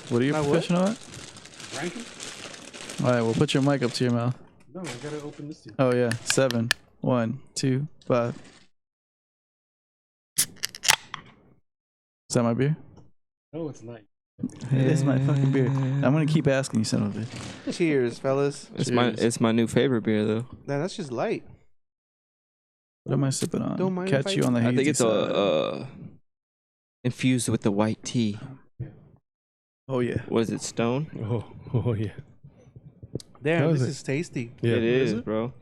What are you professional at? Ranking? All right, we'll put your mic up to your mouth. No, I gotta open this. Oh yeah, 7, 1, 2, 5. Is that my beer? No, it's not. It is my fucking beer. I'm gonna keep asking you, son of a bitch. Cheers, fellas. It's my new favorite beer though. Nah, that's just light. What am I sipping on? Don't mind Catch if you on the hazy I think it's side. infused with the white tea. Oh yeah. Was it Stone? Oh yeah. Damn, How this is it? is tasty. Yeah, it is, it? bro.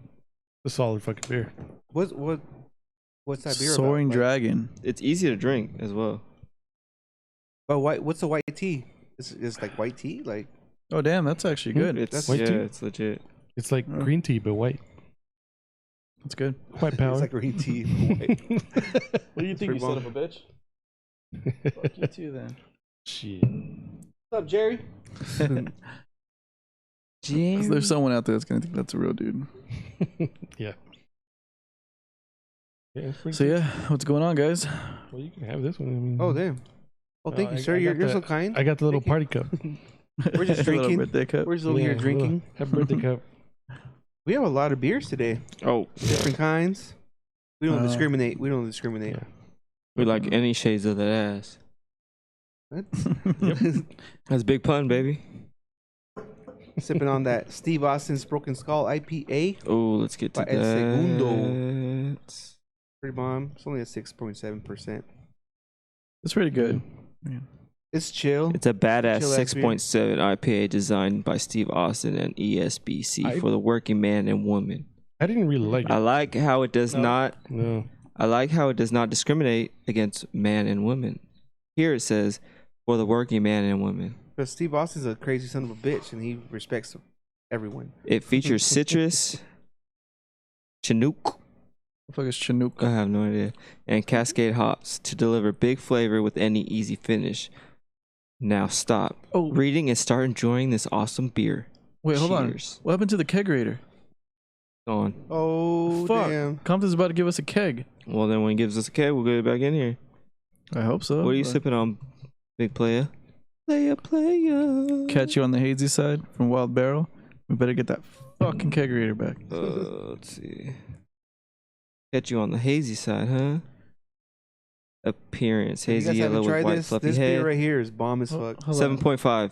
a solid fucking beer. What's that beer Soaring about? Dragon. It's easy to drink as well. Oh, what's the white tea? It's like white tea, like. Oh damn, that's actually good. It's white tea? it's legit. It's like green tea but white. That's good. White power. It's like green tea. White. What do you think, you son of a bitch? Fuck you too then. Shit. What's up, Jerry? There's someone out there that's gonna think that's a real dude. Yeah. Yeah, it's pretty So good. yeah, what's going on, guys? Well, you can have this one. I mean, Oh damn. Oh, thank you, sir. I got You're the- so kind. I got the little Thank you. party cup. We're just A little drinking. birthday cup. We're just over here Yeah, drinking. Happy birthday cup. We have a lot of beers today. Oh, Different kinds. We don't Uh, discriminate. We don't discriminate. Yeah. we like any shades of that ass. What? That's a big pun, baby. Sipping on that Steve Austin's Broken Skull IPA. Oh, let's get to By El Segundo. that. Pretty bomb. It's only at 6.7%. It's pretty good. It's chill. It's a badass Chill ass 6.7 IPA designed by Steve Austin and ESBC for the working man and woman. I didn't really like it. I like how it does not. No. I like how it does not discriminate against man and woman. Here it says for the working man and woman. But Steve Austin's a crazy son of a bitch, and he respects everyone. It features citrus, Chinook. What the fuck is Chinook? I have no idea. And Cascade hops to deliver big flavor with any easy finish. Now stop Oh, reading and start enjoying this awesome beer. wait, hold on. Cheers. What happened to the kegerator? On. Oh, Fuck. damn. Compton's about to give us a keg. Well, then when he gives us a keg, we'll get it back in here. I hope so. What are you but- sipping on, big player? Player. Catch you on the hazy side from Wild Barrel. We better get that fucking kegerator back. Let's see. Catch you on the hazy side, huh? Appearance: If you hazy guys yellow haven't with tried white this, fluffy this head. beer right here is bomb as fuck. 7.5.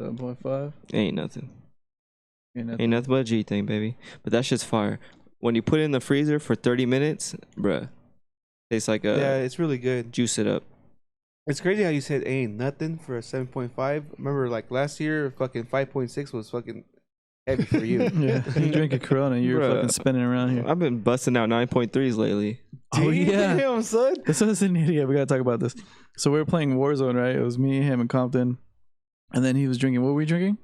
7.5. Ain't nothing. Ain't nothing. Ain't nothing but a G thing, baby. But that shit's fire. When you put it in the freezer for 30 minutes, bruh, tastes like a Yeah, it's really good. juice it up. It's crazy how you said ain't nothing for a 7.5. Remember, like last year, fucking 5.6 was fucking heavy for you. Yeah, you drink a Corona, you're Bruh. fucking spinning around here. I've been busting out 9.3s lately. Oh yeah, Damn, son. this is an idiot. We gotta talk about this. So we were playing Warzone, right? It was me, him, and Compton, and then he was drinking. What were we drinking?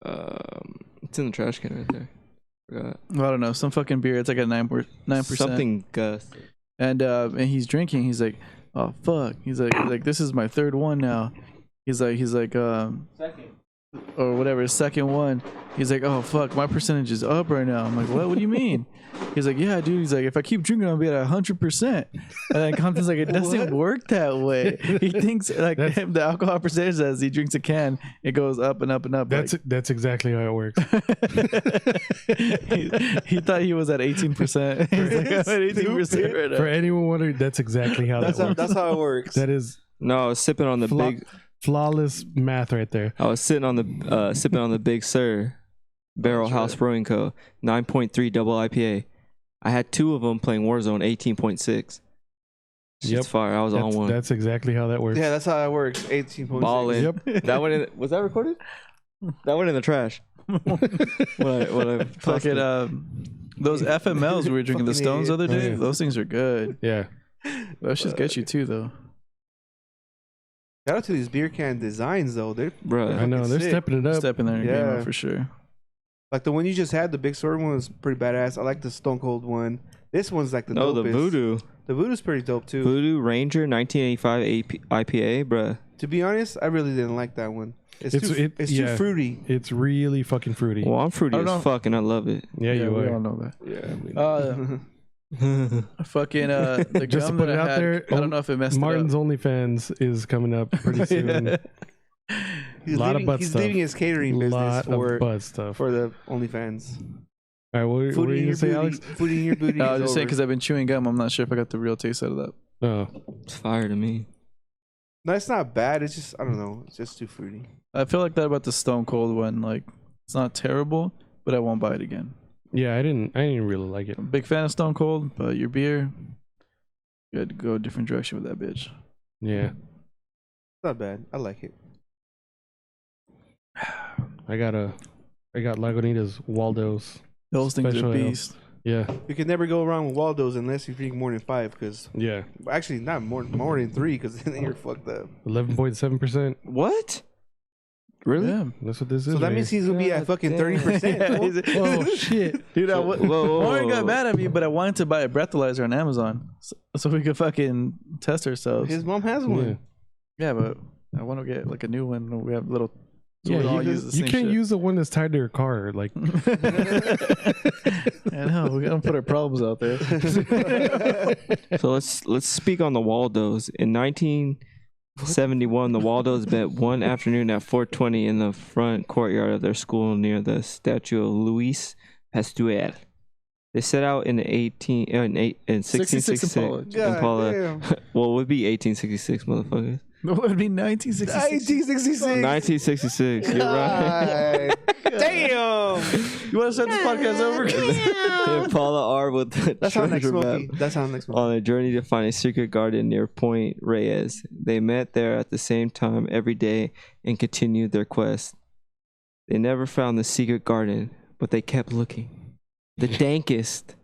It's in the trash can right there. Forgot. Well, I don't know, some fucking beer. It's like a 9%. Something Gus. And he's drinking. He's like, oh fuck. He's like, this is my third one now. He's like, Second. or whatever, second one. He's like, oh fuck, my percentage is up right now. I'm like, what do you mean? He's like, yeah, dude. He's like, if I keep drinking, I'll be at 100%. And then Compton's like, it doesn't work that way. He thinks like the alcohol percentage, as he drinks a can, it goes up and up and up. That's exactly how it works. he thought he was at 18%. He's like, I'm at 18% right now. For anyone wondering, that's exactly how that works. That's how it works. That is No, I was sipping on the big. flawless math right there. I was sitting on the sipping on the Big Sur Barrel House Brewing Co. 9.3 double IPA. I had two of them playing Warzone 18.6. Shit's fire. I was on one. That's exactly how that works. Yeah, that's how it works. 18.6. Balling. Yep. That one was that recorded? That went in the trash. When I Fucking those FMLs we were drinking, the Fucking Stones the idiot. other day. Oh, yeah. Those things are good. Yeah. Those should get you too, though. Shout out to these beer can designs, though. They're Bruh. I know. fucking They're sick. stepping it up. Step in there and game Yeah. up for sure. like the one you just had. The Big Sword one was pretty badass. I like the Stone Cold one. This one's like the No, the dopest. Voodoo. The Voodoo's pretty dope too. Voodoo Ranger 1985 IPA, bruh. To be honest, I really didn't like that one. It's too yeah. fruity. It's really fucking fruity. Well, I'm fruity I don't as know. fuck and I love it. Yeah, you we all are. know that. Yeah. Fucking the Just to gum put that it I out had, there, I don't know if it messed Martin's OnlyFans is coming up pretty soon. He's Lot of leaving, butt he's stuff. leaving his catering business Lot for of butt stuff. for the OnlyFans. All right, what were you gonna say, Alex? Food in your booty. No, I was is just saying over. because I've been chewing gum. I'm not sure if I got the real taste out of that. Oh, It's fire to me. No, it's not bad. It's just I don't know. It's just too fruity. I feel like that about the Stone Cold one. Like, it's not terrible, but I won't buy it again. yeah, I didn't really like it. I'm a big fan of Stone Cold, but your beer, you had to go a different direction with that bitch. Yeah, It's not bad. I like it. I got Lagunitas, Waldo's. Those things Special are ale. beast. Yeah, You can never go wrong with Waldo's unless you drink more than 5. Because yeah, actually, not more than 3. Because then you're fucked up. 11.7%. What? Really? Yeah. That's what this is. So that right means he's gonna be at God fucking damn. 30%. Yeah, fool. he's- Oh shit! Dude, Whoa, whoa, Warren got whoa. mad at me, but I wanted to buy a breathalyzer on Amazon so we could fucking test ourselves. His mom has one. Yeah. Yeah, but I want to get like a new one. We have little. So Yeah, we all use the you same can't shit. use the one that's tied to your car. Like, I know we gotta put our problems out there. So let's speak on the Waldos. In 1971, the Waldos met one afternoon at 4:20 in the front courtyard of their school near the statue of Luis Pasteur. They set out in 1666 Impala. Impala. damn. Well, it would be 1866, motherfuckers. No, it'd be 1966. 1966. 1966. You're right. Damn. You want to start this podcast over? Impala R with the That's how next treasure map. Smokey. That's how next Smokey. On a journey to find a secret garden near Point Reyes. They met there at the same time every day and continued their quest. They never found the secret garden, but they kept looking. The dankest,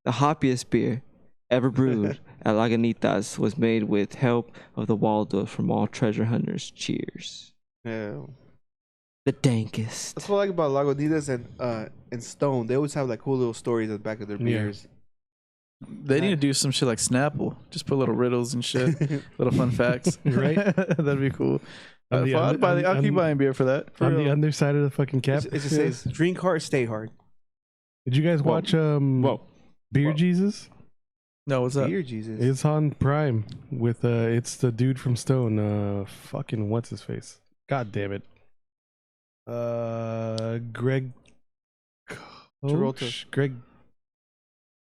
the hoppiest beer ever brewed at Lagunitas was made with help of the Waldo from all treasure hunters. Cheers. Yeah. The dankest. That's what I like about Lagunitas and Stone. They always have like cool little stories at the back of their Yeah. beers. They need to do some shit like Snapple. Just put little riddles and shit, little fun facts. Right? That'd be cool. On the I'll keep buying beer for that. For on real. the underside of the fucking cap. It just says, drink hard, stay hard. Did you guys watch Beer Whoa. Jesus? No, what's up? Beer Jesus. It's on Prime with it's the dude from Stone. Fucking what's his face? God damn it. Greg Travolta. Koch?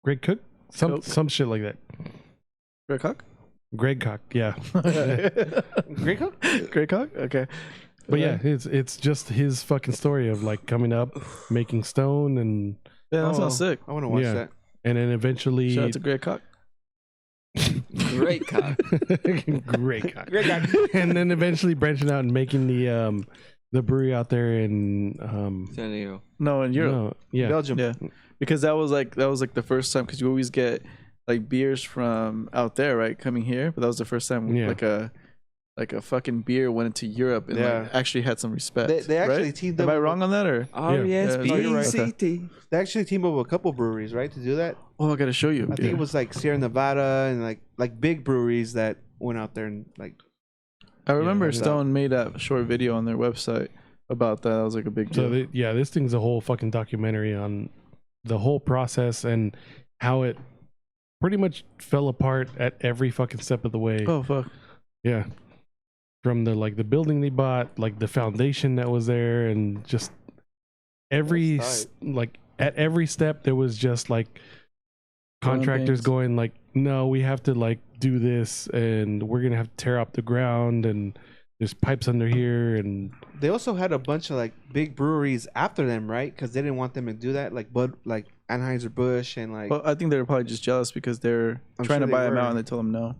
Greg Cook? Some shit like that. Grey Cock? Greg Cock, yeah. Great Coke? Grey Cock? Okay. But yeah, it's just his fucking story of like coming up, making Stone, and Yeah, that sounds sick. I want to watch Yeah. that. then eventually Shout out to Grey Cock. Great cock. Great Cock. Great Cock. And then eventually branching out and making the brewery out there in San Diego. No, in Europe. no, yeah. Belgium. Yeah, because that was like the first time, because you always get like beers from out there, right, coming here. But that was the first time Yeah. like a fucking beer went into Europe and Yeah. like actually had some respect. They actually right? teamed Am up. I wrong on that or? R-E-S-P-E-C-T. They actually teamed up with a couple breweries, right, to do that. Oh, I gotta show you. I think it was like Sierra Nevada and like big breweries that went out there and like. I remember Yeah. Stone made a short video on their website about that. That was like a big deal. So this thing's a whole fucking documentary on the whole process and how it pretty much fell apart at every fucking step of the way. Oh fuck. Yeah. From the building they bought, like the foundation that was there, and just every That's at every step there was just like Growing contractors pains. going like, no, we have to like do this, and we're gonna have to tear up the ground, and there's pipes under here, and They also had a bunch of like big breweries after them, right? Because they didn't want them to do that, like Anheuser-Busch and like. Well, I think they were probably just jealous because they're I'm trying sure to they buy them were. out and they told them no.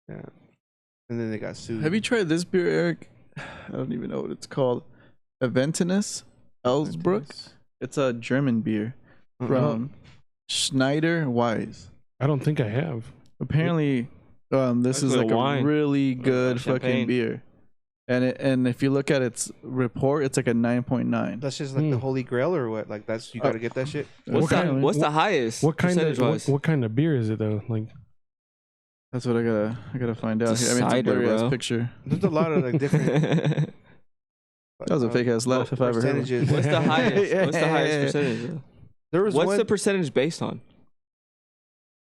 Yeah. And then they got sued. Have you tried this beer, Eric? I don't even know what it's called. Aventinus Elsbruck. It's a German beer from Schneider Weiss. I don't think I have. Apparently, this That's is like like a a wine. really good fucking Champagne. beer. And if you look at its report, it's like a 9.9. That's just like the Holy Grail or what? Like that's you got to get that shit. What's the highest? What kind of percentage-wise? what kind of beer is it though? Like, That's what I gotta find out It's a here. I mean, it's a cider, blurry ass bro. picture. There's a lot of like different. That was a fake ass laugh if I ever heard one. percentages. What's the highest? What's the highest percentage? though? There was What's one the percentage based on?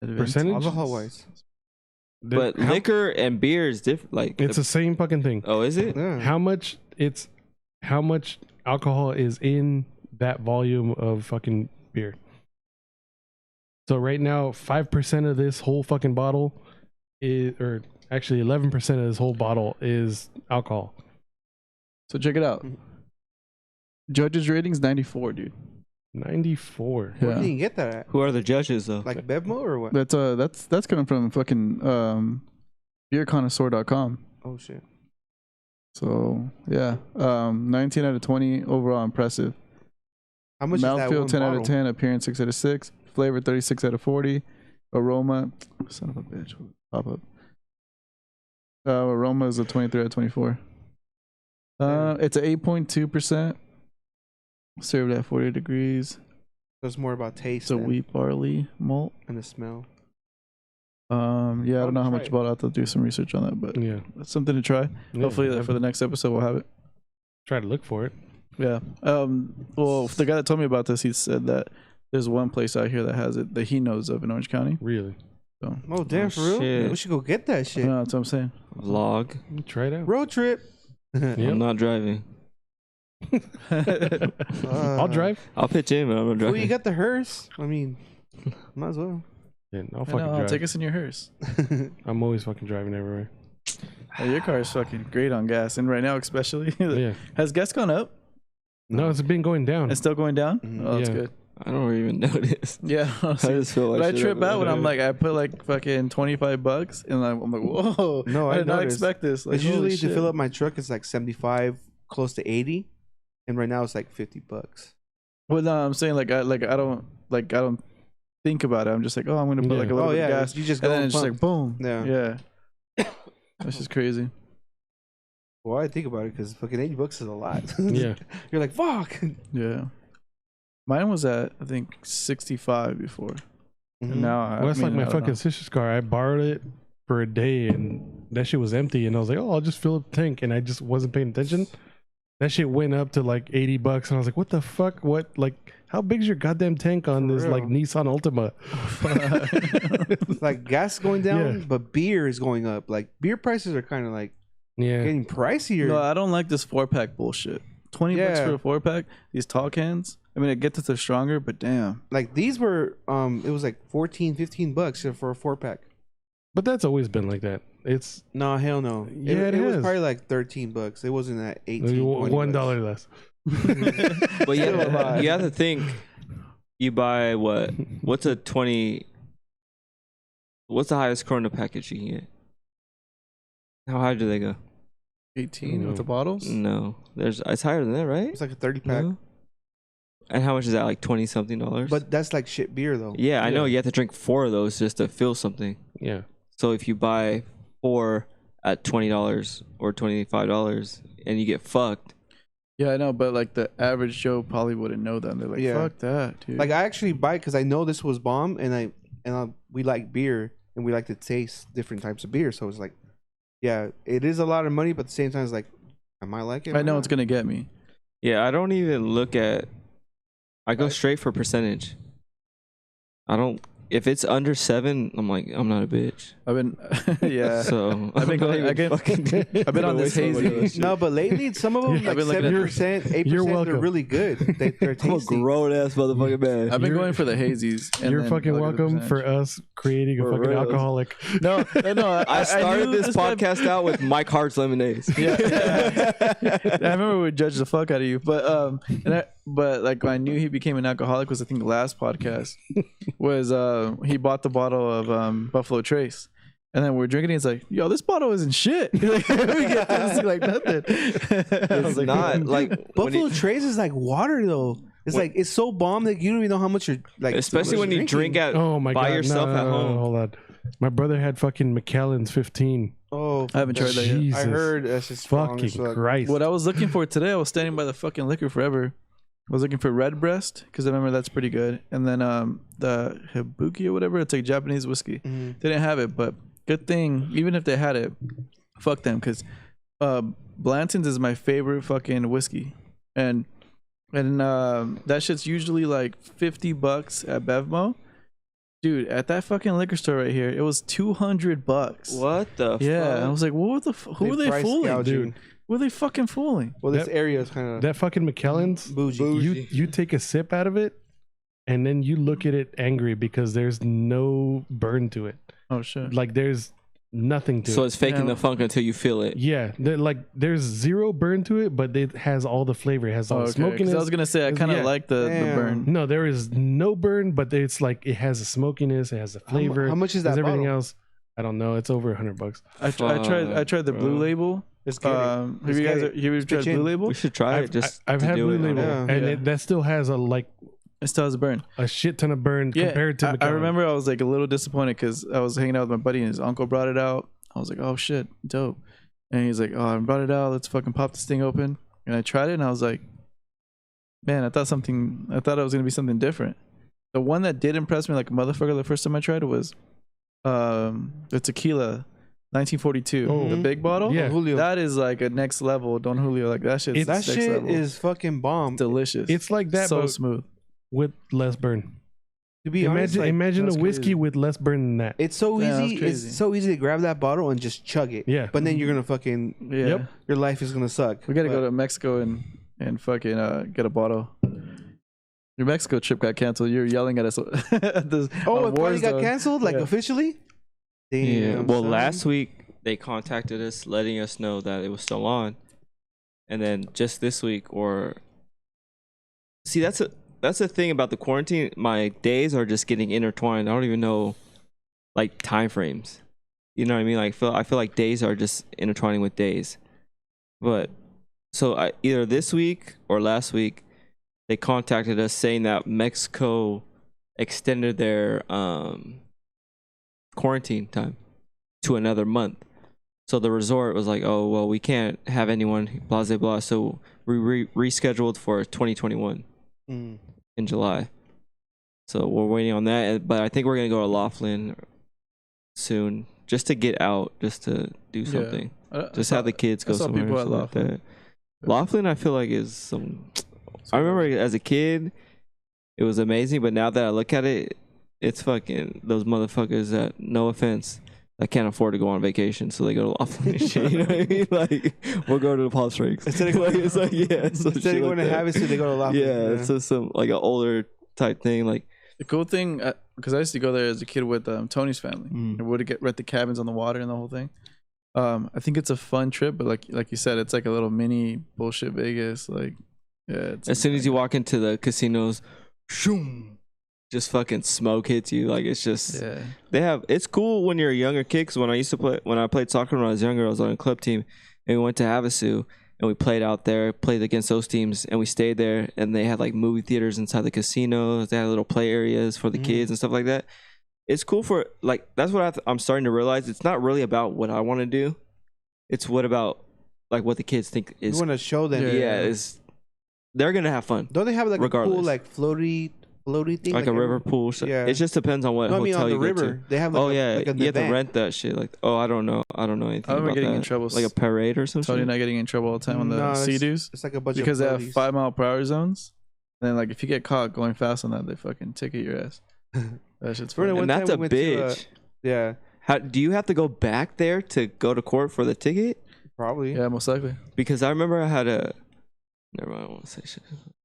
Percentage? alcohol wise. But liquor and beer is different. Like it's the same fucking thing. oh, is it? Yeah. How much? It's how much alcohol is in that volume of fucking beer. So right now, 5% of this whole fucking bottle is, or actually 11% of this whole bottle is alcohol. So check it out. Judges ratings 94, dude. 94. Where Yeah. did you get that at? Who are the judges though? Like Bevmo or what? That's coming from fucking beerconnoisseur.com. Oh shit. So yeah, 19 out of 20 overall impressive. How much is that Mouthfeel one 10 out bottle? of 10, appearance 6 out of 6, flavor 36 out of 40, aroma, son of a bitch, pop up. Aroma is a 23 out of 24. It's a 8.2%, served at 40 degrees. So it's more about taste. It's a wheat barley malt. and the smell. Yeah, I don't know how try much it. about it. I'll have to do some research on that, but Yeah. that's something to try. Yeah, Hopefully for the next episode we'll have it. try to look for it. Yeah. Well, the guy that told me about this, he said that there's one place out here that has it that he knows of in Orange County. Really? So Oh damn, Oh, for real? shit. Yeah, we should go get that shit. no, that's what I'm saying. Vlog. Try it out. Road trip. Yep. I'm not driving. I'll drive. I'll pitch in, but I'm not Well, driving. you got the hearse. I mean, might as well. Yeah, I'll I fucking know, I'll drive. take us in your hearse. I'm always fucking driving everywhere. Hey, your car is fucking great on gas, and right now especially. Yeah. Has gas gone up? No, it's been going down. It's still going down. Mhm. Oh, that's Yeah. good. I don't even notice. Yeah. I just feel like But I shit trip over out when there. I'm like, I put like fucking $25, and I'm like, whoa. No, I I did not noticed. expect this. Like, It's usually holy to shit. fill up my truck. It's like 75, close to 80, and right now it's like $50. Well, no, I'm saying like I don't think about it. I'm just like, oh, I'm gonna put Yeah. like a little Oh bit yeah, of gas, you just and go then and it's just pump. like boom. Yeah. Yeah. That's just crazy. Well, I think about it because fucking $80 is a lot. Yeah. You're like, fuck. Yeah. Mine was at I think 65 before. Mhm. And now I Well, that's mean, like my I don't fucking know. sister's car. I borrowed it for a day and that shit was empty. And I was like, oh, I'll just fill up the tank. And I just wasn't paying attention. That shit went up to like $80. And I was like, what the fuck? What? Like, how big's your goddamn tank on For this like real. Nissan Altima? Like gas is going down, Yeah. but beer is going up. Like beer prices are kind of like Yeah. getting pricier. No, I don't like this 4-pack bullshit. $20 Yeah. for a 4-pack. These tall cans. I mean, I get that they're stronger, but damn. Like these were, it was like $14-15 for a 4-pack. But that's always been like that. It's No, hell no. Yeah, it was has. probably like $13. It wasn't at 18. $1 less. But Still a lot. you have to think. You buy what? What's a 20? What's the highest Corona package you can get? How high do they go? 18 No. with the bottles. No, it's higher than that, right? It's like a 30-pack. No? And how much is that? Like $20-something? But that's like shit beer though. yeah, I know Yeah. you have to drink 4 of those just to feel something. Yeah. So if you buy 4 at $20 or $25 and you get fucked, Yeah, I know, but like the average Joe probably wouldn't know that. They're like, Yeah. fuck that, dude. Like I actually buy it because I know this was bomb, and we like beer and we like to taste different types of beer. So it's like, yeah, it is a lot of money, but at the same time, it's like, I might like it. I know it's gonna get me. yeah, I don't even look at. I go straight for percentage. I don't. If it's under 7, I'm like, I'm not a bitch. I've been, yeah. So I've been I'm not going. even I've fucking been on this waste my money on hazy. shit. No, but lately some of them I've like been looking at- 7%, 8%. You're They're welcome. really good. They're I'm a tasty. grown ass motherfucking man. I've been You're- going for the hazies. And You're then fucking I look at the welcome for percentage. us creating a For fucking real. alcoholic. No, I started knew this guy- podcast out with Mike Hart's lemonades. Yeah, I remember we would judge the fuck out of you, but like when I knew he became an alcoholic was I think the last podcast was he bought the bottle of Buffalo Trace, and then we're drinking it. He's like, "Yo, this bottle isn't shit." He's like, we get this like nothing. I was It's not like when Buffalo you- Trace is like water though. It's like it's so bomb that you don't even know how much you're like. especially when you drinking. drink at Oh my by god! yourself no, at home. Hold on. My brother had fucking Macallan's 15. Oh, I haven't tried that yet. Jesus I heard that's just strong fucking as fuck. Christ. What I was looking for today, I was standing by the fucking liquor forever. I was looking for Red Breast because I remember that's pretty good, and then the Hibuki or whatever. It's like Japanese whiskey. Mhm. They didn't have it, but good thing. Even if they had it, fuck them, because Blanton's is my favorite fucking whiskey, and that shit's usually like $50 at Bevmo. Dude, at that fucking liquor store right here, it was $200. What the Yeah, I fuck? was like, what the? Who are they price fooling, gouging. dude? Who are they fucking fooling? Well, this That- area is kind of That fucking McKellen's, bougie. you take a sip out of it, and then you look at it angry because there's no burn to it. Oh shit. Like there's nothing to So it. it's faking Yeah. the funk until you feel it. Yeah, there's zero burn to it, but it has all the flavor. It has all the Okay, 'cause smokiness. I was gonna say I kind of Yeah. like the Damn. burn. No, there is no burn, but it's like it has a smokiness. It has a flavor. How much is There's that everything bottle? else. I don't know. It's over $100. I tried the Blue bro. Label. Let's get it. Have Let's you get guys it. you ever tried pitch in. Blue Label? We should try it just I've to had do Blue it. Label, Yeah. and Yeah. that still has It still has a burn. a shit ton of burn Yeah, compared to I McKellen. remember I was like a little disappointed because I was hanging out with my buddy and his uncle brought it out. I was like, oh shit, dope. And he's like, oh, I brought it out. Let's fucking pop this thing open. And I tried it and I was like, man, I thought it was gonna be something different. The one that did impress me like a motherfucker the first time I tried it was the tequila 1942, Oh. the big bottle. Yeah. Julio. That is like a next level. Don Julio, like that shit's It's- That next shit level. is fucking bomb. delicious. It's like that, so but smooth. with less burn. To be honest, Imagine a that's whiskey crazy. with less burn than that. it's so Yeah, that's easy. It's crazy. so easy to grab that bottle and just chug it. Yeah. But then you're gonna fucking Yeah. Yep. your life is gonna suck. We gotta But go to Mexico and fucking get a bottle. Your Mexico trip got canceled. You're yelling at us. At this, Oh, on it finally got Warzone. canceled, like Yeah. officially. Damn, Yeah. Well, son. last week they contacted us, letting us know that it was still on, and then just this week, that's the thing about the quarantine. My days are just getting intertwined. I don't even know, like, time frames. You know what I mean? Like, I feel like days are just intertwining with days. But so either this week or last week, they contacted us saying that Mexico extended their quarantine time to another month. So the resort was like, oh, well, we can't have anyone, blah, blah, blah. So we rescheduled for 2021 Mm. in July. So we're waiting on that. But I think we're going to go to Laughlin soon just to get out, just to do Yeah. something. I Just saw- have the kids go I saw somewhere. people at Like Laughlin. that. Laughlin, I feel like is some. I remember as a kid, it was amazing. But now that I look at it, it's fucking those motherfuckers that, no offense, that can't afford to go on vacation, so they go to Laughlin and shit. You know what I mean? Like, we'll go to the Palm Springs. Instead of Like, going- it's like, yeah, some Instead shit of going like to that. Havasu, they go to Laughlin. Yeah, it's just some like an older type thing. Like, The cool thing, because I used to go there as a kid with Tony's family. Mm. And would rent the cabins on the water and the whole thing. I think it's a fun trip, but like you said, it's like a little mini bullshit Vegas. Like, yeah. It's as soon as you walk into the casinos, shoom, just fucking smoke hits you. Like, it's just. yeah. It's cool when you're a younger kid. Cause when I played soccer when I was younger, I was on a club team, and we went to Havasu and we played out there, played against those teams, and we stayed there. And they had like movie theaters inside the casinos. They had little play areas for the kids and stuff like that. It's cool for like, that's what I'm starting to realize. It's not really about what I want to do. It's what the kids think You is. want to show them. Yeah, they're gonna have fun. Don't they have like a cool Regardless. like floaty thing? Like a river pool. So Yeah. It just depends on what No, I mean hotel on the you go river. to. They have like Oh yeah, like an you have to event. rent that shit. Like, oh, I don't know anything I remember about getting that. in trouble. Like a parade or Tony something. and I getting in trouble all the time on the No, Sea-Doos It's like a bunch because of they have floaties. 5 mile per hour zones. And then like if you get caught going fast on that, they fucking ticket your ass. That shit's Remember funny. one And that's time a we went to, bitch. Yeah, How do you have to go back there to go to court for the ticket? probably. Yeah, most likely. Because I remember I had a. Never mind, I won't say shit.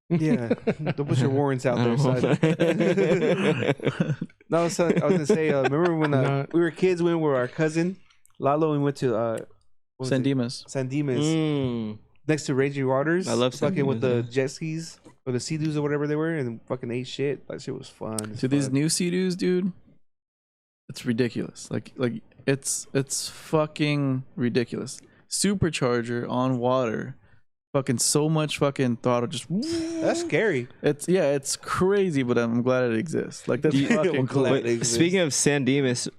Yeah. Don't put your warrants out I there, don't son. No, I was gonna say. Remember when No. we were kids? When we were our cousin Lalo, we went to what was San it? Dimas. San Dimas, Mm. next to Raging Waters. I love San fucking with Dimas, the jet skis or the Sea-Doos or whatever they were, and fucking ate shit. That shit was fun. as Dude, these fuck. new Sea-Doos, dude, it's ridiculous. Like it's fucking ridiculous. Supercharger on water, fucking so much fucking throttle. Just That's scary. it's crazy, but I'm glad it exists. Like that's Do you- fucking I'm cool. glad Wait, it exists. speaking of San Dimas,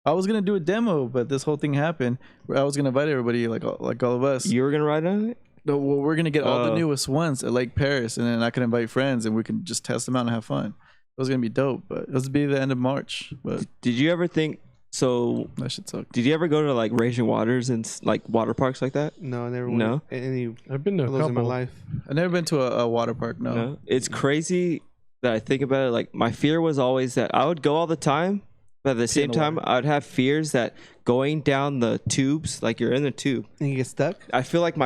I was gonna do a demo, but this whole thing happened. Where I was gonna invite everybody, like all of us. you were gonna ride on it? No, well, we're gonna get all the Oh. newest ones at Lake Paris, and then I can invite friends, and we can just test them out and have fun. It was gonna be dope, but it was be the end of March. But Did you ever think? So, that shit sucked. did you ever go to like Raging Waters and like water parks like that? No, I never No? went any I've been to of a those in my couple. life. I've never been to a water park. No. No. It's crazy that I think about it. Like, my fear was always that I would go all the time, But at the same time, water. I'd have fears that going down the tubes, like you're in the tube, And you get stuck. I feel like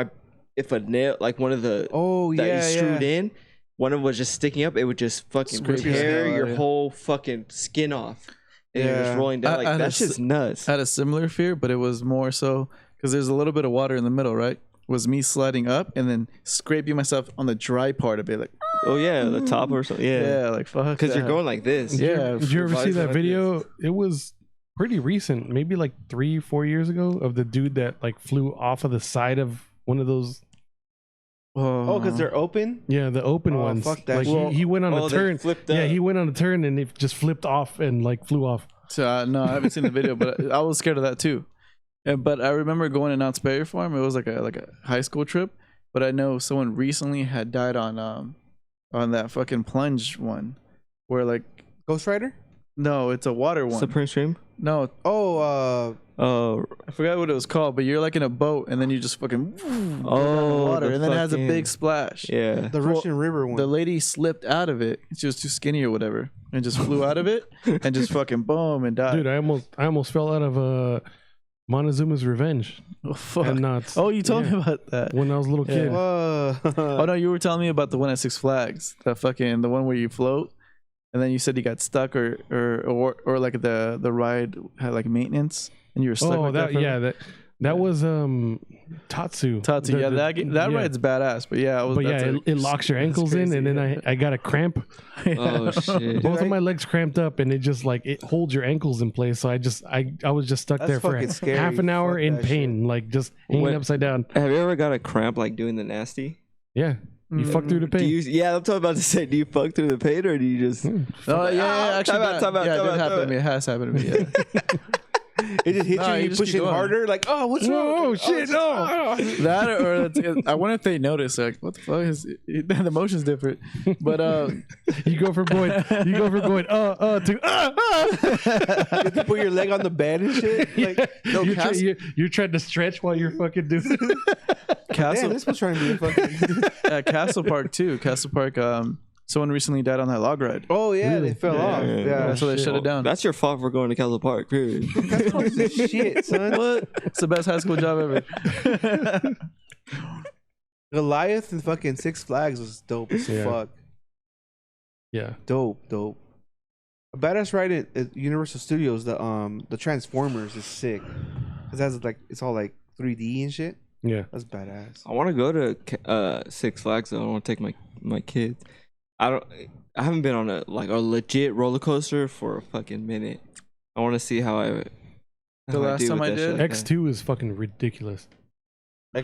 if a nail, like one of the that you screwed in, one of them was just sticking up, it would just fucking Scrape your tear skin, your yeah. whole fucking skin off. And you're just rolling down. I Like, had that's just nuts. I had a similar fear, but it was more so because there's a little bit of water in the middle, right? Was me sliding up and then scraping myself on the dry part of it, like Oh, yeah, the top or something. Yeah. like fuck. Because you're that. going like this. Yeah. Did you ever see Visor that like video? It was pretty recent, maybe like 3-4 years ago, of the dude that like flew off of the side of one of those. Oh, because they're open. Yeah, the open Oh, ones. fuck that Like shit. he went on a they turn. flipped Yeah, up. he went on a turn and it just flipped off and like flew off. So no, I haven't seen the video, but I was scared of that too. But I remember going to Knott's Berry Farm. It was like a high school trip. But I know someone recently had died on that fucking plunge one, where like Ghost Rider. no, it's a water one. Supreme Stream? No, Oh, Oh, I forgot what it was called. But you're like in a boat, and then you just fucking go down the water, the and then it has a fucking- big splash. yeah. the Russian River one. The lady slipped out of it. She was too skinny or whatever, and just flew out of it, and just fucking boom and died. Dude, I almost fell out of Montezuma's Revenge. Oh fuck! And not. Oh, you told yeah, me about that. when I was a little kid. Whoa. Oh no, you were telling me about the one at Six Flags, the one where you float, and then you said you got stuck, or like the ride had like maintenance, and you were stuck. Oh, like that for- yeah, that was Tatsu. Tatsu. Yeah, that yeah. ride's badass. But yeah, But yeah, it locks your ankles in, crazy, and then I got a cramp. Oh, shit. Both of my legs cramped up, and it just like it holds your ankles in place. So I was just stuck That's there for fucking scary. half an hour Fuck in that pain, like just hanging When- upside down. Have you ever got a cramp like doing the nasty? Yeah, you fuck through the Do pain. you, yeah, I'm talking about to say, do you fuck through the pain or do you just. Oh yeah, actually, Time out, yeah, it time did out, happen to me. It has happened to me. Yeah. It just hits Nah, you. you And you just push keep it going. harder. Like, oh, what's wrong? Oh shit! No. That or I wonder if they notice like what the fuck is the motion's different. But You go from going to You have to put your leg on the bed and shit. Like, no, you're trying to stretch while you're fucking doing it. Castle damn, this was trying to be a fucking. at Castle Park too. Castle Park. Someone recently died on that log ride. Oh yeah, Really? they fell off. Yeah. Yeah, So they shut it down. That's your fault for going to Castle Park, period. That's the shit, son. What? It's the best high school job ever. Goliath and fucking Six Flags was dope as Yeah. fuck. Yeah. Dope. A badass ride at Universal Studios. The Transformers is sick. Cause that's like it's all like 3D and shit. Yeah. That's badass. I want to go to Six Flags though. I want to take my kids. I haven't been on a legit roller coaster for a fucking minute. I want to see how I. The last do time with I that did- shit like that. X2 is fucking ridiculous.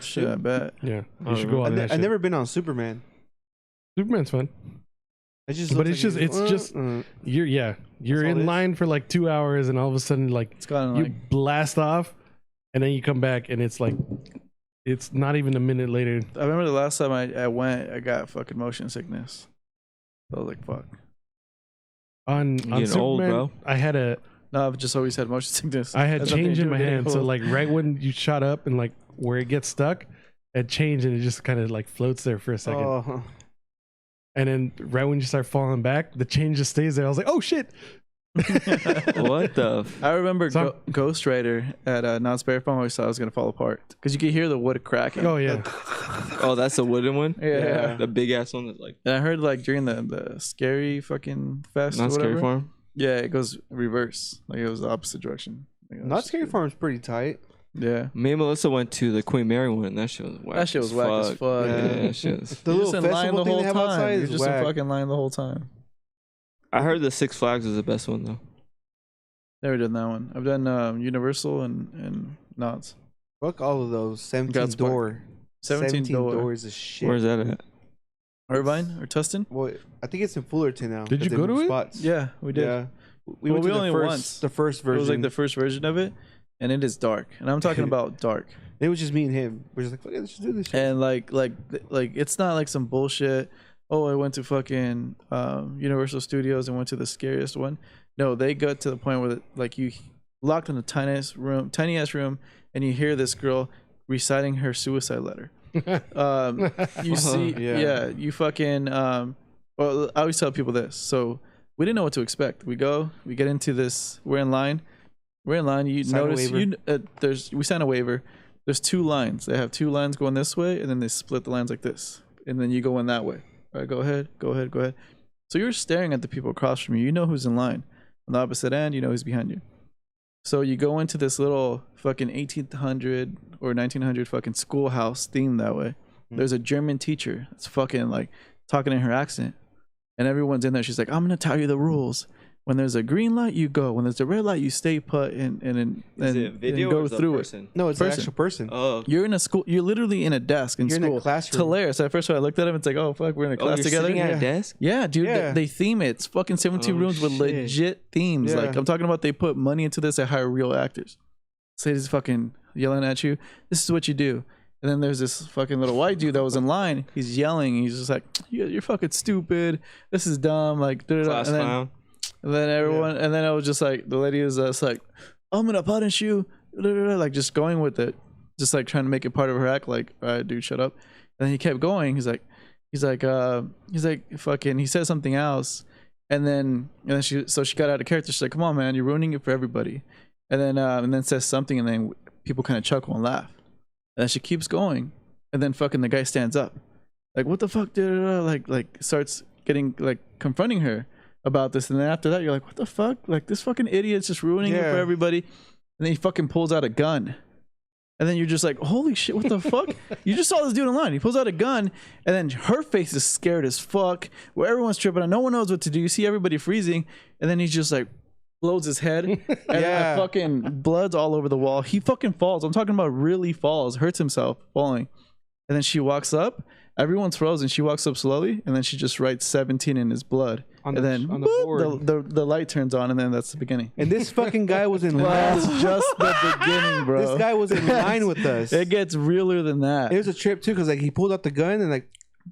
Shit, I bet. Yeah. You should go on that I've shit. never been on Superman. Superman's fun. It just But looks it's just you're That's all it in is? line for like 2 hours, and all of a sudden like It's kind of you like blast off, and then you come back, and it's like it's not even a minute later. I remember the last time I went, I got fucking motion sickness. I was like, fuck. On getting Superman, old, bro. I had No, I've just always had motion sickness. I had Has nothing change to in do my with hand, getting so old. like right when you shot up and like where it gets stuck, it changed and it just kind of like floats there for a second, Oh, and then right when you start falling back, the change just stays there. I was like, oh shit. What the? I remember So- Ghost Rider at Knott's Berry Farm. I always thought I was gonna fall apart because you could hear the wood cracking. Oh yeah. Oh, that's a wooden one. Yeah. The big ass one that's like And I heard like during the scary fucking fest or not whatever. scary farm. Yeah, it goes reverse. Like it was the opposite direction. Like, Not Scary Farm's pretty tight. Yeah. Me and Melissa went to the Queen Mary one. That shit was whack. That shit was whack as fuck. Yeah. Yeah, that shit was- The You're little just in line festival the thing whole they have outside time. You're is just in whack. fucking line the whole time. I heard the Six Flags was the best one though. Never done that one. I've done Universal and Knott's. Fuck all of those. 17 God's Park. door. 17 door. doors is shit. Where's that at? Irvine or Tustin? Well, I think it's in Fullerton now. Did you 'cause they go to moved it? Spots. Yeah, we did. Yeah. We Well, went we to only the first, once. the first It version. was like the first version of it, and it is dark. And I'm talking about dark. It was just me and him. We're just like, fuck it, let's just do this shit. And like it's not like some bullshit. Oh, I went to fucking Universal Studios and went to the scariest one. No, they got to the point where like you locked in the tiny ass room, and you hear this girl reciting her suicide letter. You see, Yeah. yeah, you fucking. Well, I always tell people this. So we didn't know what to expect. We get into this. We're in line. You Sign a notice waiver. we sign a waiver. There's 2 lines. They have 2 lines going this way, and then they split the lines like this, and then you go in that way. All right, go ahead. So you're staring at the people across from you. You know who's in line. On the opposite end, you know who's behind you. So you go into this little fucking 1800 or 1900 fucking schoolhouse theme that way. There's a German teacher that's fucking like talking in her accent, and everyone's in there. She's like, I'm gonna tell you the rules. When there's a green light, you go. When there's a red light, you stay put and Is it video go or is it through person? No, it's an Person. actual person. Oh, You're in a school. You're literally in a desk in You're school. in a classroom. It's hilarious. At first, when I looked at him, it's like, oh fuck, we're in a class you're together. sitting at a desk? Yeah, dude. Yeah. They theme it. It's fucking 17 Oh, rooms with shit. legit themes. Yeah. Like I'm talking about, they put money into this. They hire real actors. So he's fucking yelling at you. This is what you do. And then there's this fucking little white dude that was in line. He's yelling. He's just like, you're fucking stupid. This is dumb. Like, class and then, clown. and then everyone, and then I was just like, the lady was just like, I'm gonna punish you. Like just going with it, just like trying to make it part of her act. Like, all right, dude, shut up. And then he kept going. He's like, fucking. He said something else, and then she got out of character. She's like, come on, man, you're ruining it for everybody. And then says something, and then people kind of chuckle and laugh. And then she keeps going, and then fucking the guy stands up, like, what the fuck? Like starts getting like confronting her about this, and then after that, you're like, what the fuck? Like this fucking idiot's just ruining it for everybody. And then he fucking pulls out a gun, and then you're just like, holy shit, what the fuck? You just saw this dude in line. He pulls out a gun, and then her face is scared as fuck, where everyone's tripping and no one knows what to do. You see everybody freezing, and then he's just like, blows his head, and then the fucking blood's all over the wall. He fucking falls. I'm talking about really falls, hurts himself falling. And then she walks up, everyone's frozen. She walks up slowly, and then she just writes 17 in his blood. And then the light turns on, and then that's the beginning. And this fucking guy was in line. That's just the beginning, bro. This guy was in line with us. It gets realer than that. It was a trip too, because like he pulled out the gun and like,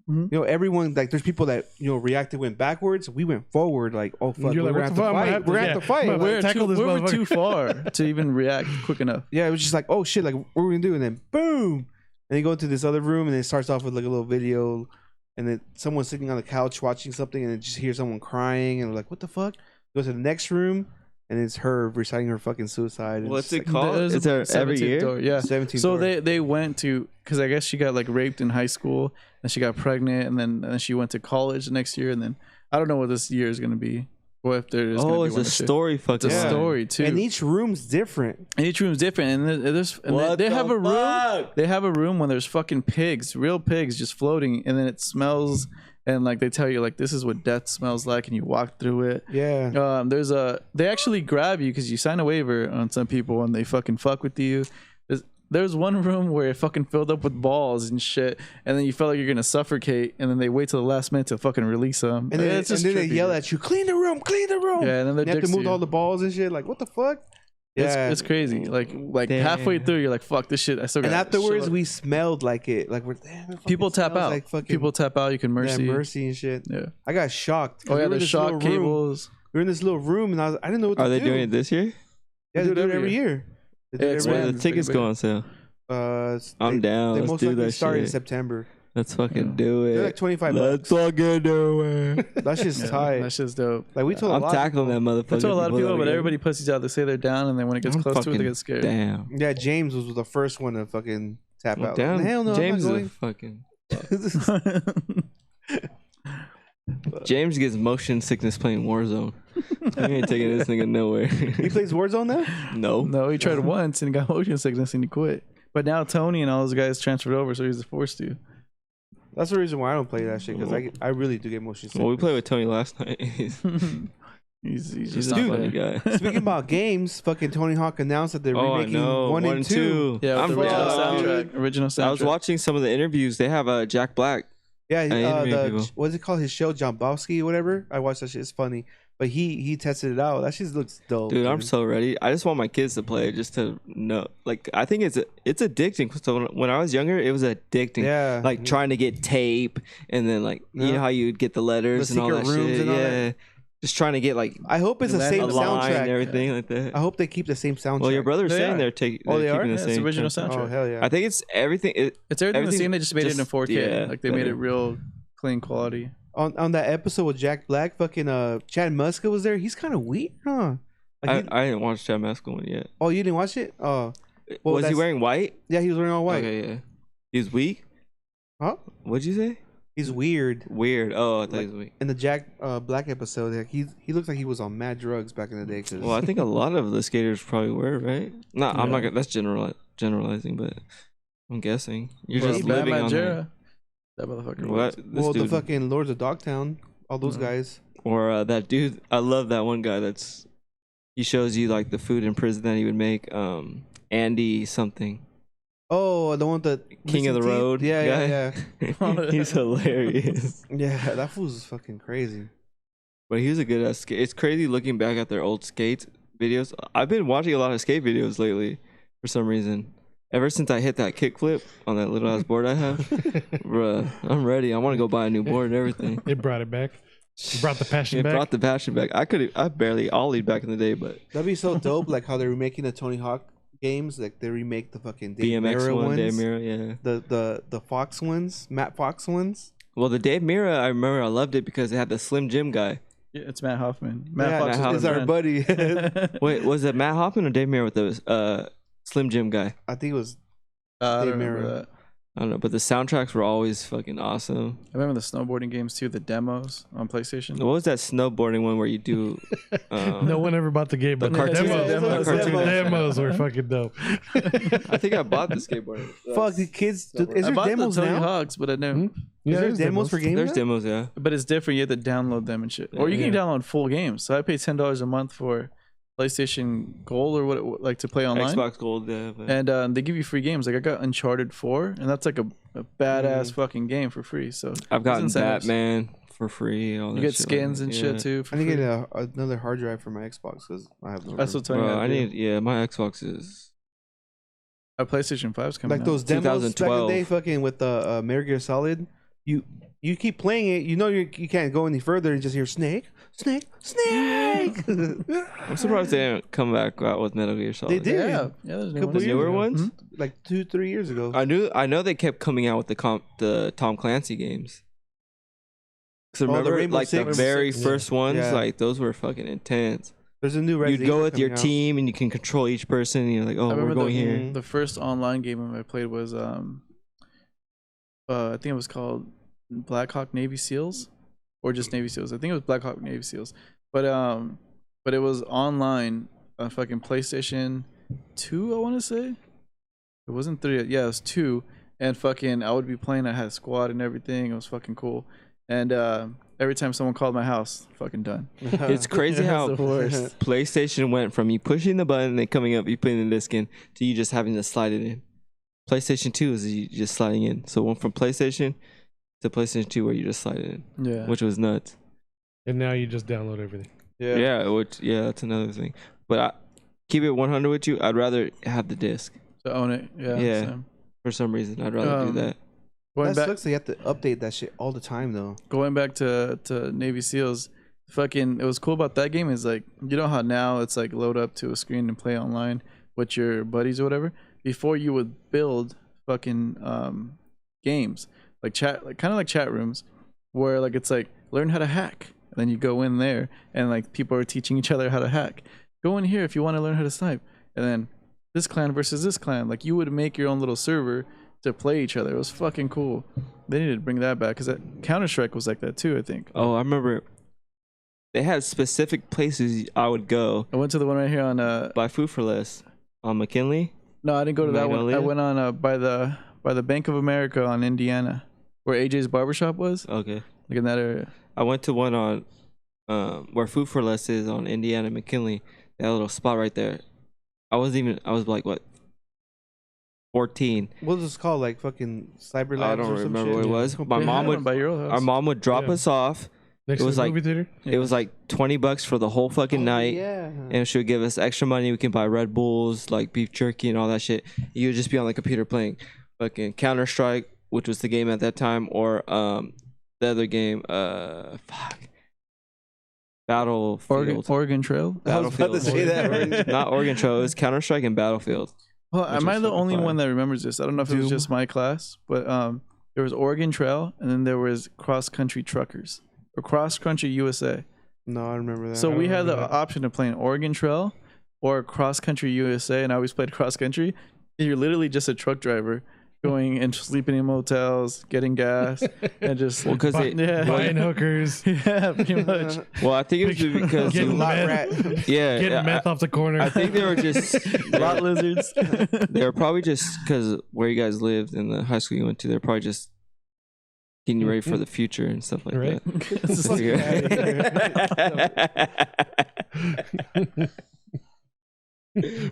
you know, everyone, like there's people that, you know, reacted, went backwards. We went forward, like, oh fuck, You're we're like, gonna what have the to fuck? fight. We're gonna have to fight. Yeah. We're tackle this we're motherfucker. too far to even react quick enough. Yeah, it was just like, oh shit, like what are we gonna do? And then boom, and you go into this other room, and it starts off with like a little video, and then someone's sitting on the couch watching something, and then just hear someone crying, and we're like, what the fuck? Go to the next room, and it's her reciting her fucking suicide. And What's it's it called? There's It's a every 17th year. door, yeah. 17th So door. they went to, because I guess she got like raped in high school, and she got pregnant, and then she went to college the next year, and then I don't know what this year is gonna be, or if there is. Oh, gonna be it's one a or two. story. It's Fucking a Yeah. story too. And each room's different. And each room's different, and they have a room. They have a room when there's fucking pigs, real pigs, just floating, and then it smells, and like they tell you like this is what death smells like, and you walk through it. Yeah. They actually grab you because you sign a waiver on some people, and they fucking fuck with you. There's one room where it fucking filled up with balls and shit, and then you felt like you're gonna suffocate, and then they wait till the last minute to fucking release them. And then, they yell at you, clean the room, clean the room. Yeah, and then you have to move all the balls and shit. Like, what the fuck? Yeah. It's crazy. Like Damn. halfway through, you're like, fuck this shit. I still got. And afterwards, we smelled like it. Like, we're damn, it fucking people tap smells out. Like fucking, People tap out. You can mercy. Yeah, mercy and shit. Yeah. I got shocked. Oh yeah, We were in there's this shock little room. cables. We were in this little room, and I didn't know what to do. Are they doing it this year? Yeah, they do it every year. They do it It's every When year. the tickets go on sale? They I'm down. Let's most do likely that start in shit. September. Let's fucking do it. They're like $25. Let's fucking do it. That's just Yeah, tight. that's just dope. Like we told a I'm lot. tackling that motherfucker. I told a lot of people, before but they everybody get- pussies out. They say they're down, and then when it gets I'm close to it, they fucking get scared. Damn. Yeah, James was the first one to fucking tap I'm out. down. Hell no, James I'm is not a fucking. James gets motion sickness playing Warzone. I ain't taking this nigga nowhere. He plays Warzone now? No. No, he tried once and got motion sickness and he quit. But now Tony and all those guys transferred over, so he's forced to. That's the reason why I don't play that shit, because I really do get motion sickness. Well, we played with Tony last night. He's He's just just a not funny funny. guy. Speaking about games, fucking Tony Hawk announced that they're Oh, I remaking know. 1 and 2. Yeah, I'm with the original fucked, soundtrack. Original soundtrack. I was watching some of the interviews. They have Jack Black. Yeah, interview people. what's it called? His show, Jombowski or whatever. I watched that shit. It's funny. But he tested it out. That shit looks dope. Dude, I'm so ready. I just want my kids to play it just to know. Like, I think it's addicting. So when I was younger, it was addicting. Yeah. Like trying to get tape and then like you Yeah. know how you'd get the letters The and all that secret rooms shit. and all Yeah. that. Just trying to get like I hope it's the And same a line and soundtrack. everything like that. I hope they keep the same soundtrack. Well, your brother's They saying are. they're taking. Oh, they are? keeping Yeah, the it's same original soundtrack. soundtrack. Oh, hell yeah. I think it's everything. It's everything the everything's same. They just made it in just- 4K. yeah, like they made it better. real clean quality. on that episode with Jack Black, fucking Chad Muska was there. He's kind of weird, huh? Like I didn't watch Chad Muska one yet. Oh, you didn't watch it? Oh, well, was he wearing white? Yeah, he was wearing all white. Okay, yeah. He's weak. Huh? What'd you say? He's weird. Weird. Oh, I thought he was weak. In the Jack Black episode, like, he looks like he was on mad drugs back in the day. Well, I think a lot of the skaters probably were, right? No, I'm not gonna. That's generalizing, but I'm guessing you're just living on that. That motherfucker. What? Well, the fucking Lords of Dogtown, all those guys. Or that dude. I love that one guy. He shows you like the food in prison that he would make. Andy something. Oh, the one that King of the Road. Yeah. He's hilarious. Yeah, that fool's fucking crazy. But he was a good ass skate. It's crazy looking back at their old skate videos. I've been watching a lot of skate videos lately for some reason. Ever since I hit that kickflip on that little ass board I have, bruh, I'm ready. I want to go buy a new board and everything. It brought it back. It brought the passion back. It brought the passion back. I barely ollied back in the day, but that'd be so dope. Like how they're remaking the Tony Hawk games. Like they remake the fucking Dave BMX Mirra one, ones. Dave Mirra, yeah. The Fox ones, Matt Fox ones. Well, the Dave Mirra, I remember I loved it because it had the Slim Jim guy. Yeah, it's Matt Hoffman. Matt Fox is our buddy. Wait, was it Matt Hoffman or Dave Mirra with the Slim Jim guy? I think it was I Dave don't remember Mirra. that. I don't know, but the soundtracks were always fucking awesome. I remember the snowboarding games too, the demos on PlayStation. What was that snowboarding one where you do? No one ever bought the game, but the demos were fucking dope. I think I bought the skateboard. Fuck the kids. Is I there bought demos the Tony now? Hawks, but I never. Is there demos for games? There's now? demos, yeah. But it's different. You have to download them and shit, or you can download full games. So I pay $10 a month for PlayStation Gold or what, like to play online. Xbox Gold, yeah. But... And they give you free games. Like I got Uncharted 4, and that's like a badass fucking game for free. So I've gotten Batman for free. All you get skins and shit too. I need to get another hard drive for my Xbox because I have no. That's what Tony. I need. My Xbox is. A PlayStation 5's coming. Like those demos back in the day, fucking with the Metal Gear Solid. You keep playing it. You know you can't go any further and just hear Snake. I'm surprised they didn't come back out with Metal Gear Solid. They did. Yeah, there's newer ones. Mm-hmm. Like 2-3 years ago. I know they kept coming out with the Tom Clancy games. Because remember, like the very first ones, like those were fucking intense. There's a new. You'd go with your team and you can control each person. And you're like, oh, we're going here. The first online game I played was I think it was called Black Hawk Navy SEALs, or just Navy SEALs. I think it was Black Hawk Navy SEALs, but it was online on fucking PlayStation 2. I want to say it wasn't 3. Yeah, it was 2. And fucking I would be playing. I had a squad and everything. It was fucking cool. And every time someone called my house, fucking done. It's crazy how PlayStation went from you pushing the button and then coming up, you putting the disc in, to you just having to slide it in. PlayStation 2 is you just sliding in. So went from PlayStation to PlayStation 2 where you just slide it in. Yeah. Which was nuts. And now you just download everything. Yeah. Yeah, that's another thing. But keep it 100 with you. I'd rather have the disc. To own it. Yeah. Yeah. For some reason, I'd rather do that. That sucks. You have to update that shit all the time, though. Going back to Navy SEALs, fucking, it was cool about that game is like, you know how now it's like load up to a screen and play online with your buddies or whatever. Before you would build fucking games, like chat, like kind of like chat rooms, where like it's like learn how to hack, and then you go in there and like people are teaching each other how to hack. Go in here if you want to learn how to snipe, and then this clan versus this clan. Like you would make your own little server to play each other. It was fucking cool. They needed to bring that back because Counter-Strike was like that too, I think. Oh, I remember. They had specific places I would go. I went to the one right here on by Food for Less on McKinley. No, I didn't go to that one. I went on by the Bank of America on Indiana, where AJ's barbershop was. Okay. Like in that area. I went to one on where Food for Less is on Indiana McKinley. That little spot right there. I was like what? 14. What was this called? Like fucking Cyber Labs? I don't remember what it was. My mom would by your house. Our mom would drop us off. Next to the movie theater? It was like $20 for the whole fucking night. Yeah. And she would give us extra money. We can buy Red Bulls, like beef jerky and all that shit. You would just be on the computer playing fucking Counter-Strike, which was the game at that time, or the other game, Battlefield. Oregon Trail? Battlefield. I was about to say that. Not Oregon Trail. It was Counter-Strike and Battlefield. Well, am I the only one that remembers this? I don't know if it was just my class, but there was Oregon Trail, and then there was Cross Country Truckers. or Cross Country USA. No, I remember that. So we had the remember that. option of playing Oregon Trail or Cross Country USA, and I always played Cross Country. You're literally just a truck driver going and sleeping in motels, getting gas, and just Because buying hookers, yeah, pretty much. well, I think it was because Getting lot meth. rat. yeah, getting meth off the corner. I think they were just Lot lizards. they were probably just because where you guys lived in the high school you went to, they're probably just getting you ready for the future and stuff like Right. that.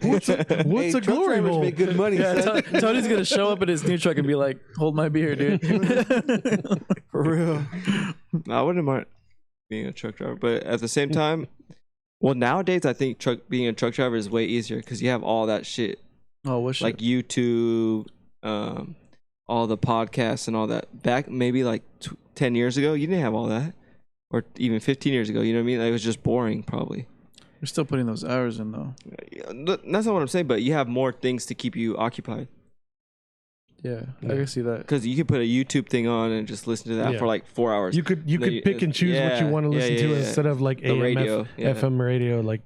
What's a truck glory drivers hole? make good money. Yeah, son. Tony's gonna show up in his new truck and be like, "Hold my beer, dude." For real. I wouldn't mind being a truck driver, but at the same time, well, nowadays I think being a truck driver is way easier because you have all that shit Oh, what shit? like YouTube, all the podcasts and all that. Back maybe like 10 years ago, you didn't have all that, or even 15 years ago. You know what I mean? Like, it was just boring, probably. You're still putting those hours in, though. That's not what I'm saying, but you have more things to keep you occupied. Yeah, I can see that. Because you could put a YouTube thing on and just listen to that Yeah. for like 4 hours. You could pick and choose what you want to listen to instead of like The AM, radio, yeah. FM radio. Like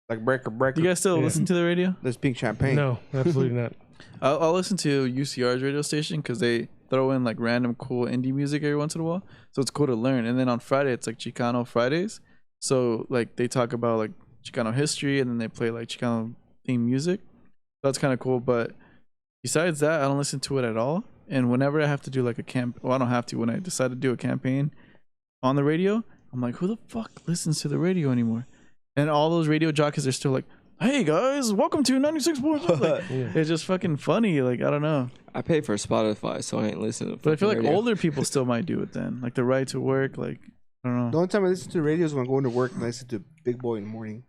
Like breaker. Do you guys still Yeah. listen to the radio? There's pink champagne. no, absolutely not. I'll listen to UCR's radio station because they throw in like random cool indie music every once in a while, so it's cool to learn. And then on Friday it's like Chicano Fridays, so like they talk about like Chicano history and then they play like Chicano themed music. That's kind of cool. But besides that, I don't listen to it at all. And whenever I have to do like I don't have to. When I decide to do a campaign on the radio, I'm like, who the fuck listens to the radio anymore? And all those radio jockeys are still like, hey guys, welcome to 96.5. Like, Yeah. it's just fucking funny. Like, I don't know. I pay for Spotify, so I ain't listening to But I feel like fucking radio. older people still might do it then. Like the ride to work. Like, I don't The know. only time I listen to the radio is when I'm going to work and I listen to Big Boy in the morning.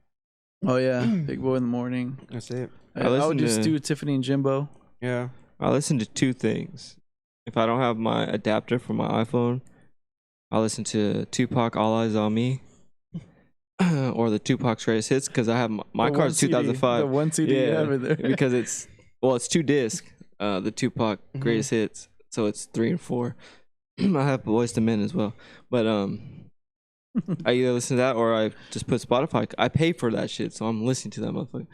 Oh yeah, Big Boy in the morning. That's it. I I would listen just to- do Tiffany and Jimbo. Yeah. I listen to two things. If I don't have my adapter for my iPhone, I listen to Tupac, All Eyes on Me, or the Tupac's Greatest Hits, because I have my The car's one CD, 2005. The one CD you Yeah, have in there. because it's 2 discs, the Tupac Greatest Hits, so it's 3 and 4. I have Boyz II Men as well, but I either listen to that or I just put Spotify. I pay for that shit, so I'm listening to that motherfucker.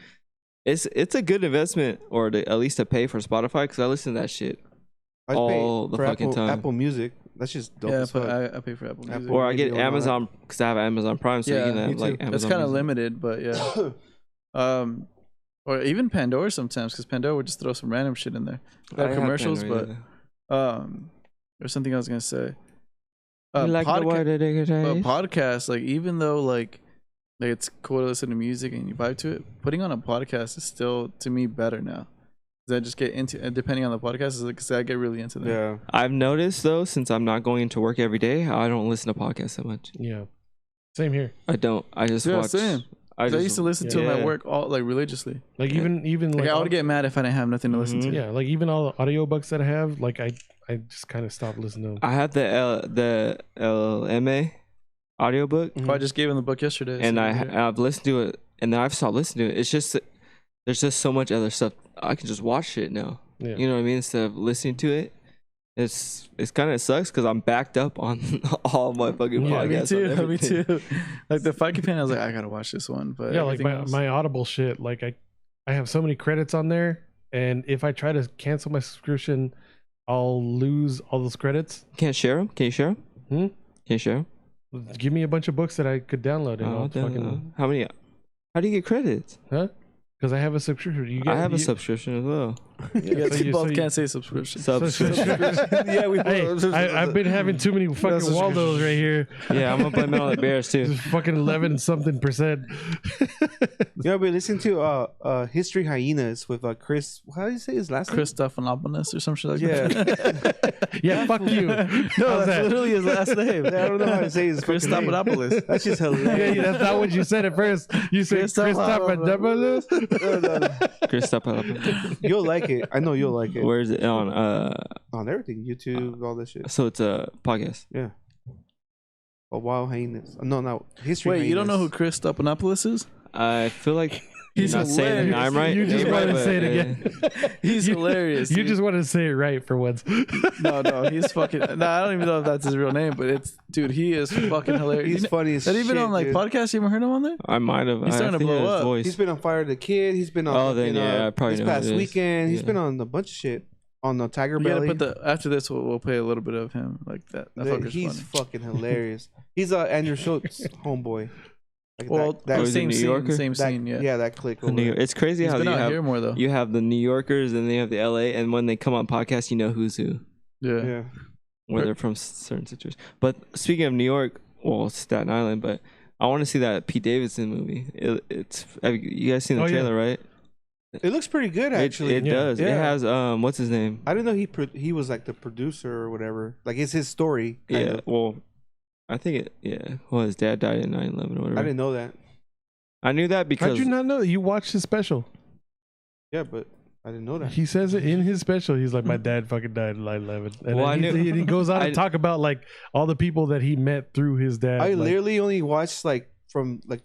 It's a good investment, or at least to pay for Spotify, because I listen to that shit. I just pay All the for fucking Apple, time. Apple Music. That's just dope Yeah, as but fuck. I pay for Apple Music. Apple. Or I get Radio and all Amazon because I have Amazon Prime, so Yeah, you can have me like too. Amazon. It's kind of Music. limited, but yeah. Or even Pandora sometimes, because Pandora would just throw some random shit in there. I Have have commercials, Pandora, but there's something I was gonna say. You like the word that they But say? podcasts, like even though like it's cool to listen to music and you vibe to it, putting on a podcast is still to me better now. 'Cause I just get into, and depending on the podcast, because I get really into them. Yeah. I've noticed though, since I'm not going into work every day, I don't listen to podcasts that much. Yeah, same here. I don't. I just Yeah, watch. same. I 'Cause I used to listen to them Yeah. at work all like religiously. Like Yeah. even Like like I would get mad if I didn't have nothing to listen to. Mhm. yeah, like even all the audiobooks that I have, like I just kind of stopped listening to them. I have the LMA audiobook, Oh, I just gave him the book yesterday. and so I've listened to it, and then I've stopped listening to it. It's just that there's just so much other stuff. I can just watch it now. Yeah. You know what I mean? Instead of listening to it. It's kind of sucks because I'm backed up on all my fucking Yeah, me podcasts. too. on Me everything. too. Like the Fight Companion, I was like, I gotta watch this one. But Yeah, like everything else- my Audible shit. Like I have so many credits on there, and if I try to cancel my subscription, I'll lose all those credits. Can't share them? Can you share them? Hmm? Can you share them? Give me a bunch of books that I could download and I'll fucking How many? How do you get credits? huh? Because I have a subscription. You get, I have a you- subscription as well. Yeah, so you- both so you- can't say subscription. Yeah, we. Hey, I've been having too many fucking Waldos right here. Yeah, I'm gonna blame it on the Bears too. It's fucking 11 something percent. Yeah, we listened to History Hyenas with Chris. How do you say his last name? Christophanopoulos or some shit like Yeah. that. Yeah, fuck you. No, How's that's that? literally his last name. I don't know how to say his fucking name. Christophanopoulos. That's just Yeah, hilarious. that's not what you said at first. You said Christopoulos. Christopoulos. Christopoulos. You'll like it. I know you'll like it. Where is it on? On everything, YouTube, all that shit. So it's a podcast. Yeah. Oh, Wild Hyenas. No, History Wait, Hyenas. you don't know who Christophanopoulos is? I feel like He's not saying hilarious. it. I'm right. You just Ain't wanted right, to say it but, again. He's hilarious. You dude. just wanted to say it right for once. No, he's fucking. No, I don't even know if that's his real name, but it's dude. He is fucking hilarious. He's funny as That shit. even on like dude. podcasts, you ever heard him on there? I might have. He's starting to blow up. Voice. He's been on Fire the Kid. He's been on. Oh, then yeah, I probably this know who past it is. weekend. He's Yeah. been on a bunch of shit. On the Tiger We gotta Belly. put the after this. We'll play a little bit of him like that. That fucker's He's funny. fucking hilarious. He's Andrew Schultz homeboy. Like Well, that, Oh, is he same New scene, Yorker? same that, scene. Yeah. yeah, that click. The Over New there. It's crazy He's how been you out have here more though. you have the New Yorkers and they have the LA, and when they come on podcasts, you know who's who, Yeah. Yeah. where they're from certain situations. But speaking of New York, well, Staten Island, but I want to see that Pete Davidson movie. You guys seen the Oh, yeah. trailer, right? It looks pretty good actually. It Yeah. does. It Yeah. has what's his name? I didn't know he was like the producer or whatever. Like it's his story. Yeah. kinda. Well, I think it. Yeah. Well, his dad died in 9/11 or whatever. I didn't know that. I knew that How'd because you not know that? You watched his special. Yeah, but I didn't know that. He says it in his special. He's like, my dad fucking died in 9/11. And Well, then I knew- he goes on I- to talk about like all the people that he met through his dad. I like, literally only watched like from like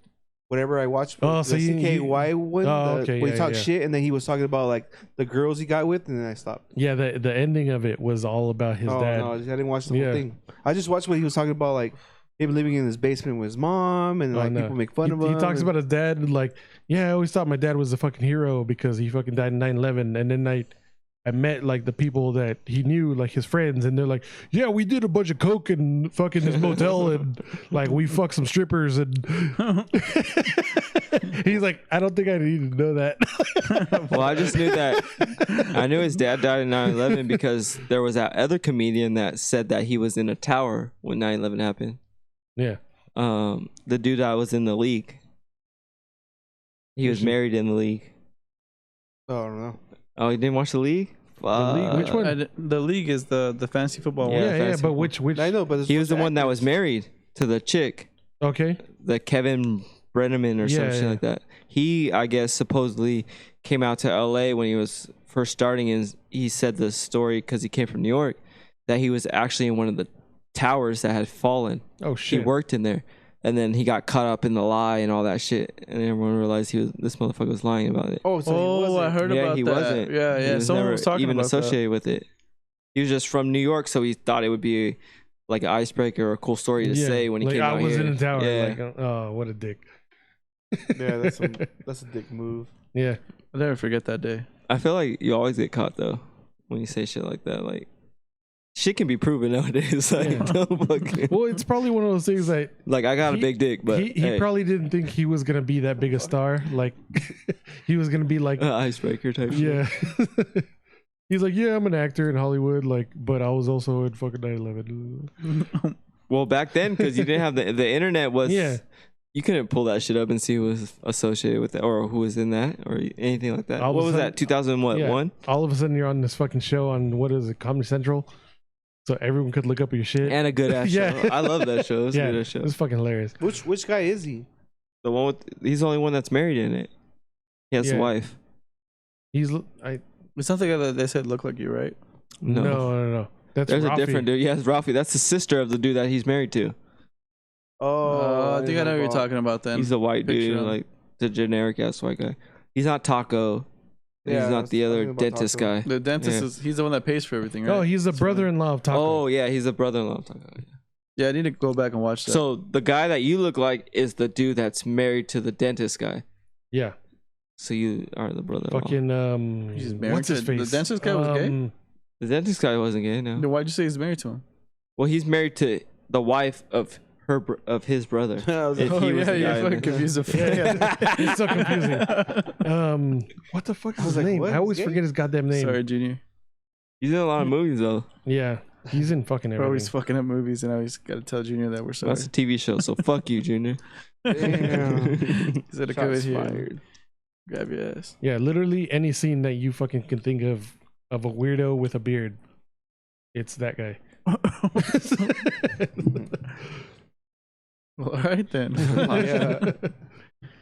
whatever I watched. Oh, the so you- CKY one. Oh, okay, When yeah, he talked yeah. shit, and then he was talking about like the girls he got with, and then I stopped. yeah, the ending of it was all about his Oh dad. no, I didn't watch the Yeah. whole thing. I just watched what he was talking about, like him living in his basement with his mom, and Oh, like no. people make fun of He him. talks and- about his dad and like, yeah, I always thought my dad was a fucking hero because he fucking died in 9/11. And then I met like the people that he knew, like his friends, and they're like, yeah, we did a bunch of coke and fucking his motel and like we fucked some strippers and he's like, I don't think I need to know that. Well, I just knew that. I knew his dad died in 9/11 because there was that other comedian that said that he was in a tower when 9/11 happened. Yeah. The dude that was in the league. He was married in the league. Oh, I don't know. Oh, you didn't watch the league? League? Which one? The league is the fantasy football Yeah, one. Yeah, fantasy but football. which I know, but He was the one that was married to the chick, okay. the Kevin Brenneman or some Yeah, shit yeah. like that. He, I guess, supposedly came out to LA when he was first starting, and he said the story because he came from New York that he was actually in one of the towers that had fallen. Oh He shit. worked in there, and then he got caught up in the lie and all that shit, and everyone realized this motherfucker was lying about it. Oh, so he Oh, wasn't. I heard Yeah, about he that. wasn't. Yeah, He yeah. was Someone never was talking even about associated with it. He was just from New York, so he thought it would be like an icebreaker or a cool story to say when he like, came I out was here. in the tower. Yeah. Like, oh, what a dick. Yeah, that's a dick move. Yeah. that. I'll never forget that day. I feel like you always get caught though when you say shit like that. Like shit can be proven nowadays. Like, Yeah. don't fucking- Well, it's probably one of those things that like I got a He- big dick, but he hey, probably didn't think he was gonna be that big a star. Like he was gonna be like, icebreaker type. Shit. yeah. He's like, yeah, I'm an actor in Hollywood, like, but I was also in fucking 9/11. Well, back then, because you didn't have the internet was. Yeah. You couldn't pull that shit up and see who was associated with it or who was in that or anything like that. All of What a was sudden- that? 2001? Yeah. All of a sudden, you're on this fucking show on what is it, Comedy Central, so everyone could look up your shit. And a good ass Yeah. show. I love that show. It was yeah, a good ass show. it was fucking hilarious. Which guy is he? The one with he's the only one that's married in it. He has a Yeah. wife. He's It's something that they said looked like you, right? no. That's There's Rafi. a different dude. Yeah, it's Ralphie. That's the sister of the dude that he's married to. I think I know who you're talking about then. He's a white Picture dude, him. like the generic ass white guy. He's not Taco. Yeah, He's I not was the other talking about dentist Taco. guy. The dentist Yeah. he's the one that pays for everything, right? Oh, he's the That's what I- brother-in-law of Taco. Oh yeah, he's a brother-in-law of Taco. Yeah. Yeah, I need to go back and watch that. So the guy that you look like is the dude that's married to the dentist guy. Yeah, So you are the brother-in-law. fucking He's married what's his to- the face? dentist guy was gay? The dentist guy wasn't gay, no. Then why'd you say he's married to him? Well, he's married to the wife of of his brother. I was If like, he was the you're guy fucking in- confused. Yeah. It's so confusing. What the fuck is I was his like, name? what? I always He's gay? forget his goddamn name. Sorry, Junior. He's in a lot of movies though. Yeah, he's in fucking We're always everything. fucking up movies, and I always got to tell Junior that we're sorry. That's a TV show, so fuck you, Junior. damn. He's gonna come in Shots here, fired. grab your ass. Yeah, literally any scene that you fucking can think of a weirdo with a beard, it's that guy. Well, all right then. Yeah.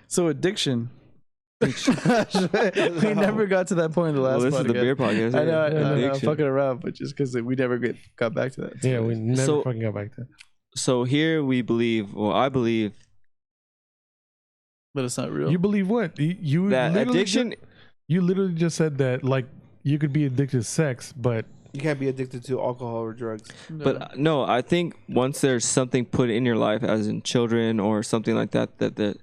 So addiction. We never got to that point in the last Well, this is the podcast. beer podcast. I know, Yeah, I'm Addiction. fucking around, but just because we never got back to that. Yeah, we never So- fucking got back to that. So here we believe, well, I believe But it's not real. You believe what? You That literally addiction. you literally just said that like you could be addicted to sex, but You can't be addicted to alcohol or drugs. But no, I think once there's something put in your life, as in children or something like that, that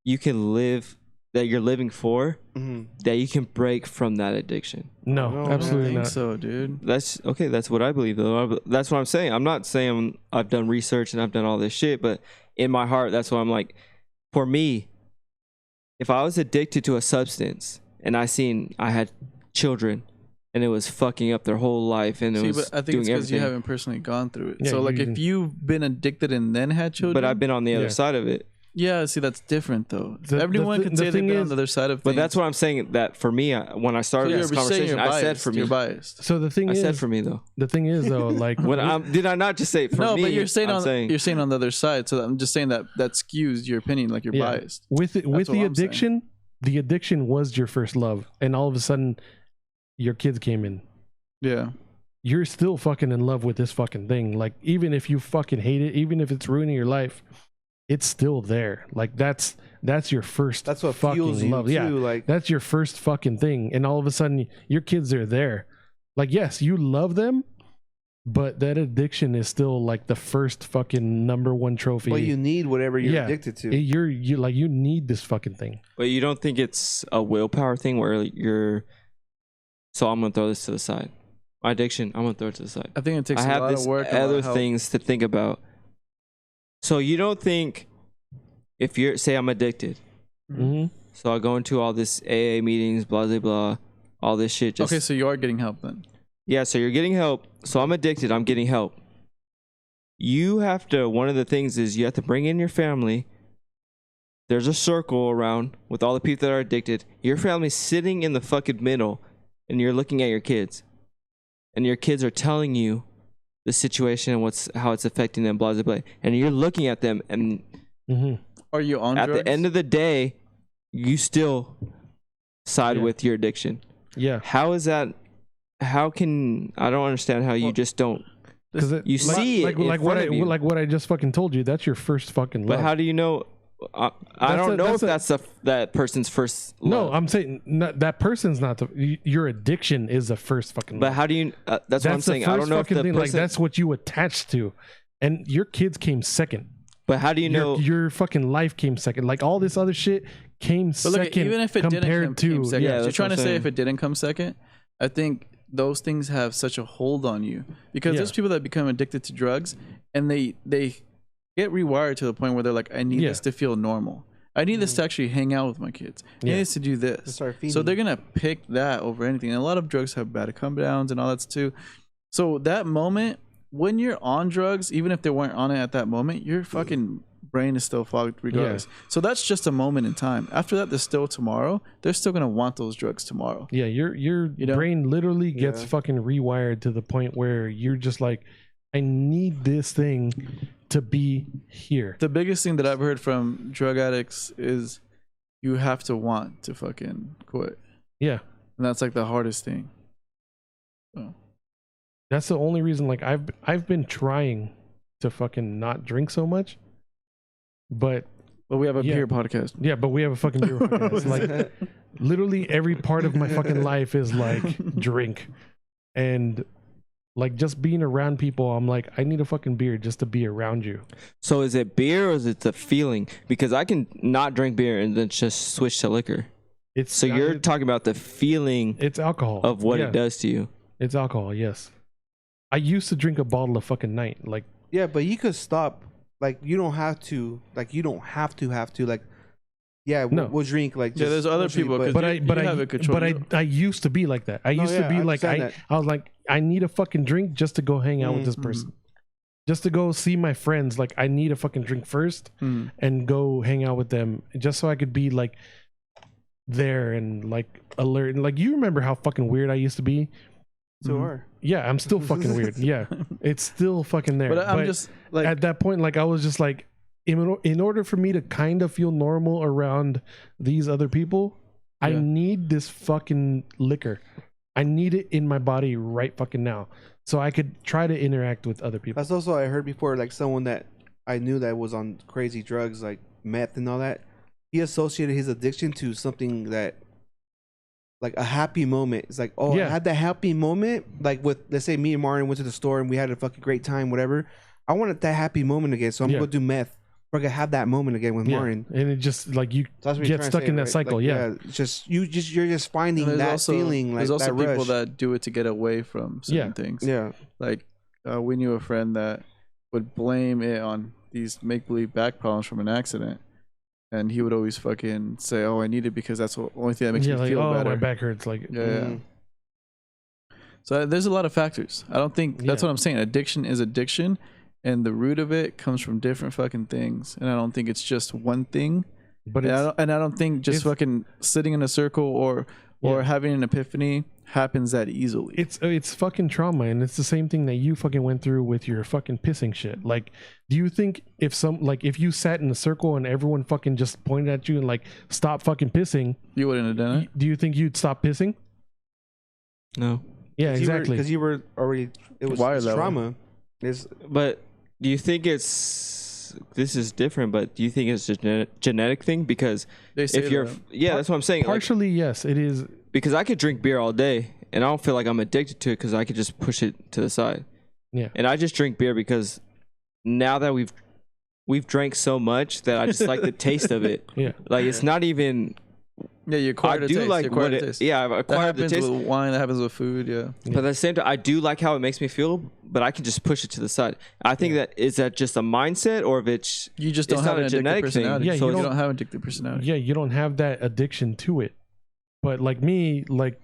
you can live, that you're living for, that you can break from that addiction. no, I absolutely don't think not. so, dude. That's okay. That's what I believe, though. That's what I'm saying. I'm not saying I've done research and I've done all this shit, but in my heart, that's why I'm like, for me, if I was addicted to a substance and I had children and it was fucking up their whole life and it was but I think doing it's because everything. you haven't personally gone through it. Yeah, So like, you if didn't. you've been addicted and then had children, But I've been on the other side of it. yeah. See, that's different though. The Everyone can say they've thing been on is- the other side of things. But that's what I'm saying. That for me, when I started So this you're saying conversation, you're I said biased. for me. You're biased. So the thing I is, said for me though. the thing is though, like When did I not just say for No, me? but you're saying I'm you're saying on the other side. So I'm just saying that skews your opinion, like you're biased. with the what I'm addiction, the addiction was your first love, and all of a sudden, your kids came in. Yeah. You're still fucking in love with this fucking thing. Like, even if you fucking hate it, even if it's ruining your life, it's still there. Like, that's your first That's what fucking fuels you love. too. Yeah, Like, that's your first fucking thing. And all of a sudden, your kids are there. Like, yes, you love them, but that addiction is still like the first fucking number one trophy. but you need whatever you're Yeah. addicted to. You need this fucking thing. But you don't think it's a willpower thing where you're. So I'm gonna throw this to the side. My addiction, I'm gonna throw it to the side. I think it takes I a have lot this of work. and a lot other of help. things to think about. So you don't think if you're say I'm addicted, Mm-hmm. so I go into all this AA meetings, blah blah blah, all this shit. Just Okay, so you are getting help then. yeah, so you're getting help. So I'm addicted. I'm getting help. You have to. One of the things is you have to bring in your family. There's a circle around with all the people that are addicted. Your family's sitting in the fucking middle, and you're looking at your kids, and your kids are telling you the situation and how it's affecting them, blah blah blah. And you're looking at them, and Mm-hmm. Are you on at drugs? the end of the day, you still side Yeah. with your addiction. Yeah. How is that? How can I don't understand how you just don't. Because You see it in like front what of you. like what I just fucking told you. That's your first fucking love. But how do you know? I That's don't a- know that's if that person's first. No, love. I'm saying that person's not your addiction is the first fucking. But love. how do you? That's what I'm the saying. first I don't know if fucking the thing. person. Like that's what you attached to, and your kids came second. but how do you know? Your fucking life came second. Like all this other shit came But look, second. even if it didn't compared come to second, Yeah, you're that's trying what to I'm say saying. if it didn't come second, I think those things have such a hold on you because Yeah. there's people that become addicted to drugs and they get rewired to the point where they're like, I need Yeah. this to feel normal. I need this to actually hang out with my kids. I need Yeah. this to do To this. start feeding. So they're gonna pick that over anything. And a lot of drugs have bad come downs and all that too. So that moment when you're on drugs, even if they weren't on it at that moment, your fucking brain is still fogged regardless. So that's just a moment in time. After that, there's still tomorrow. They're still gonna want those drugs tomorrow. Yeah, your know? brain literally gets Yeah. fucking rewired to the point where you're just like, I need this thing to be here. The biggest thing that I've heard from drug addicts is you have to want to fucking quit. Yeah. And that's like the hardest thing. So That's the only reason. Like I've been trying to fucking not drink so much, but we have a Yeah. beer podcast. yeah, but we have a fucking beer podcast. Like literally every part of my fucking life is like drink, and like just being around people. I'm like, I need a fucking beer just to be around you. So is it beer or is it the feeling? Because I can not drink beer and then just switch to liquor. It's So you're talking about the feeling it's alcohol of what Yeah, it does to you. It's alcohol. Yes, I used to drink a bottle of fucking night. Like Yeah, but you could stop. Like you don't have to. Like you don't have to. Like yeah, No. we'll drink. Like Yeah, there's other socially, people, but- 'cause but you have it controlled. I used to be like that. I No, used yeah, to be I like understand that. I was like, I need a fucking drink just to go hang out with this person, just to go see my friends. Like I need a fucking drink first Mm. and go hang out with them, just so I could be like there and like alert. And like you remember how fucking weird I used to be? so are. Yeah, I'm still fucking weird. Yeah, it's still fucking there. But I'm just like at that point, like I was just like, in order for me to kind of feel normal around these other people, I Yeah. need this fucking liquor. I need it in my body right fucking now, so I could try to interact with other people. That's also I heard before. Like someone that I knew that was on crazy drugs, like meth and all that. he associated his addiction to something that, like a happy moment. It's like, oh, I had that happy moment. Like with, let's say me and Martin went to the store and we had a fucking great time, whatever. I wanted that happy moment again, so I'm gonna go do meth. We're gonna have that moment again with Martin. And it just like you get stuck in that cycle. Like, it's you're just finding that feeling. Like there's also that people rush. that do it to get away from certain things. Yeah, like we knew a friend that would blame it on these make-believe back problems from an accident, and he would always fucking say, "Oh, I need it because that's the only thing that makes me like, feel better." My back hurts. Like, yeah. So there's a lot of factors. I don't think that's what I'm saying. Addiction is addiction, and the root of it comes from different fucking things. And I don't think it's just one thing. But I don't think just fucking sitting in a circle or having an epiphany happens that easily. It's fucking trauma, and it's the same thing that you fucking went through with your fucking pissing shit. Like, do you think if you sat in a circle and everyone fucking just pointed at you and like stop fucking pissing, you wouldn't have done it? Do you think you'd stop pissing? No. Yeah, exactly. Because you were already, it was trauma. But do you think this is different, but do you think it's a genetic thing? Because if you're, that's what I'm saying. Partially, yes, it is. Because I could drink beer all day and I don't feel like I'm addicted to it because I could just push it to the side. Yeah. And I just drink beer because now that we've drank so much that I just like the taste of it. Yeah. Like it's not even. Yeah, you acquire the taste. I do like what it. Yeah, I've acquired the taste. That happens with wine. That happens with food. Yeah. But at the same time, I do like how it makes me feel, but I can just push it to the side. I think that just a mindset, or if it's you just don't have a genetic personality. thing. Yeah, you don't have an addictive personality. Yeah, you don't have that addiction to it. But like me, like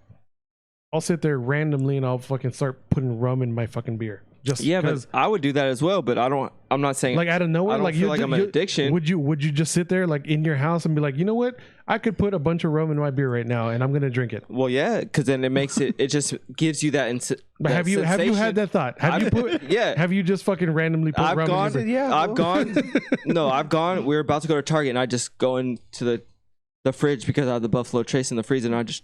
I'll sit there randomly and I'll fucking start putting rum in my fucking beer. Just but I would do that as well. But I'm not saying like out of nowhere. I don't feel like I'm an addiction. Would you just sit there like in your house and be like, you know what? I could put a bunch of rum in my beer right now and I'm gonna drink it. Well, yeah, because then it makes it. It just gives you that. But have you had that thought? Have you just fucking randomly put rum in your beer? I've gone. No, I've gone. We were about to go to Target and I just go into the fridge because I have the Buffalo Trace in the freezer and I just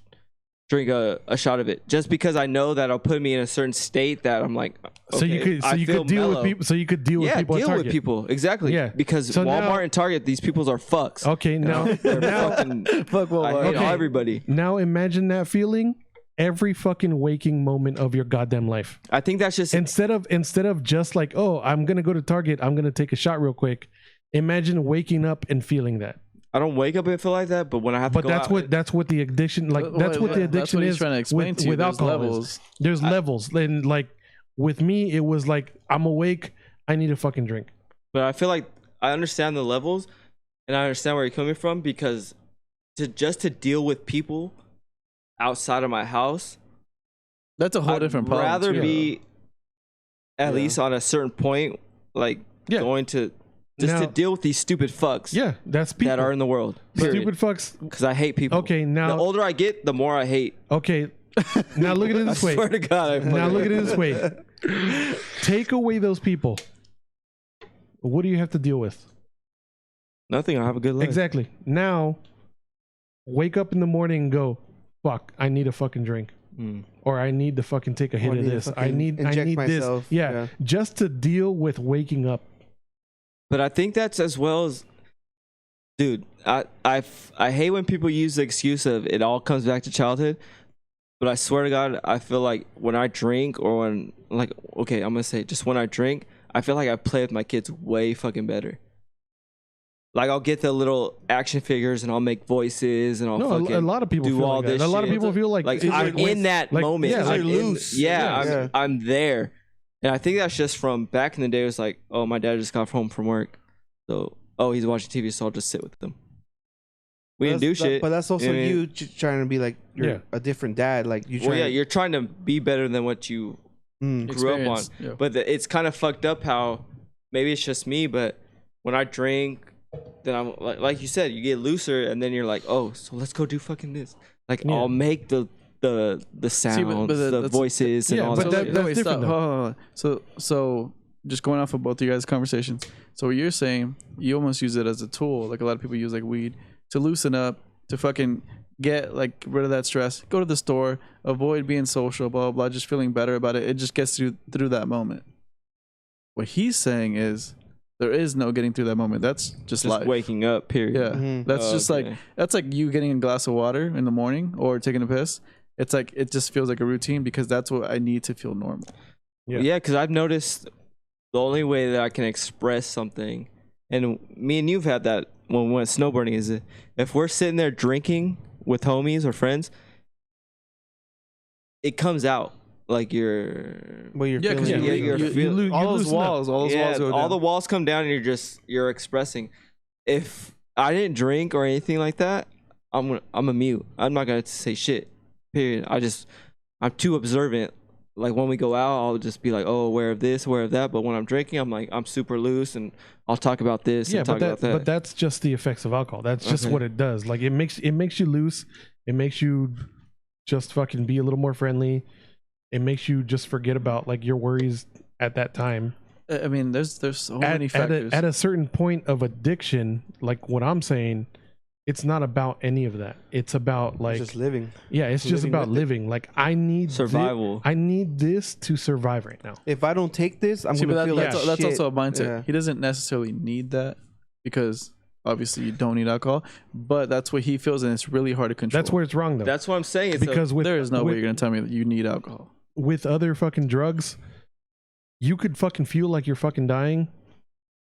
drink a shot of it just because I know that it'll put me in a certain state that I'm like, okay, so you could deal with people. So you could deal with people. Yeah, deal with people. Exactly. Yeah. Because Walmart and Target, these people are fucks. Okay, now fuck Walmart. I hate everybody. Now imagine that feeling every fucking waking moment of your goddamn life. I think that's just instead of just like, oh, I'm gonna go to Target, I'm gonna take a shot real quick. Imagine waking up and feeling that. I don't wake up and feel like that, but when I have to go out, that's what the addiction that's what the addiction is trying to explain to you. With alcohol. There's levels. And like with me, it was like I'm awake, I need a fucking drink. But I feel like I understand the levels and I understand where you're coming from because to deal with people outside of my house, that's a whole different problem. I'd rather be at least on a certain point, like going to to deal with these stupid fucks. Yeah, that's people that are in the world. Stupid fucks. Because I hate people. Okay, now the older I get, the more I hate. Okay, now look at it this way. I swear to God. Now look at it this way. Take away those people. What do you have to deal with? Nothing. I have a good life. Exactly. Now, wake up in the morning and go, fuck, I need a fucking drink. Or I need to fucking take a hit of this. I need myself. this. Yeah, just to deal with waking up. But I think that's as well as, dude, I hate when people use the excuse of it all comes back to childhood. But I swear to God, I feel like when I drink or when, like, okay, I'm going to say just when I drink, I feel like I play with my kids way fucking better. Like, I'll get the little action figures and I'll make voices and I'll a lot of people do feel all like this that. A lot of shit. people feel like I'm in that moment. Yeah, like loose. I'm there. And I think that's just from back in the day. It was like, oh, my dad just got home from work. So, he's watching TV, so I'll just sit with them. We didn't do shit. But that's also you trying to be like you're a different dad. Like you're trying to be better than what you grew up on. Yeah. But it's kind of fucked up how maybe it's just me, but when I drink, then I'm like you said, you get looser, and then you're like, oh, so let's go do fucking this. Like I'll make the sounds, the voices, and all that. That's different. So just going off of both of you guys' conversations. So what you're saying, you almost use it as a tool, like a lot of people use like weed, to loosen up, to fucking get like rid of that stress. Go to the store, avoid being social, blah, blah, blah, just feeling better about it. It just gets through that moment. What he's saying is There is no getting through that moment. That's just life. waking up. Period. Yeah, Mhm. that's just Okay. like that's like you getting a glass of water in the morning or taking a piss. It's like it just feels like a routine because that's what I need to feel normal. Yeah. Because I've noticed the only way that I can express something, and me and you've had that when we went snowboarding, is if we're sitting there drinking with homies or friends, it comes out like you're. Well, you're Yeah, because feeling you- it. you- all those walls, all those walls go all down. the walls come down, and you're expressing. If I didn't drink or anything like that, I'm a mute. I'm not gonna say shit. Period. I'm too observant. Like when we go out, I'll just be like, oh, aware of this, aware of that. But when I'm drinking, I'm like, I'm super loose, and I'll talk about this and talk about that. But that's just the effects of alcohol. That's just Okay. what it does. Like it makes you loose. It makes you just fucking be a little more friendly. It makes you just forget about like your worries at that time. I mean, there's so many factors. At a certain point of addiction, like what I'm saying, it's not about any of that. It's about like just living. yeah, it's just living about with it. living. Like I need Survival. I need this to survive right now. If I don't take this, I'm See, gonna but feel that's, like that's shit. also a mindset. Yeah. He doesn't necessarily need that because obviously you don't need alcohol, but that's what he feels, and it's really hard to control. That's where it's wrong though. That's what I'm saying. It's Because with there is no way with, you're gonna tell me that you need alcohol. with other fucking drugs, you could fucking feel like you're fucking dying,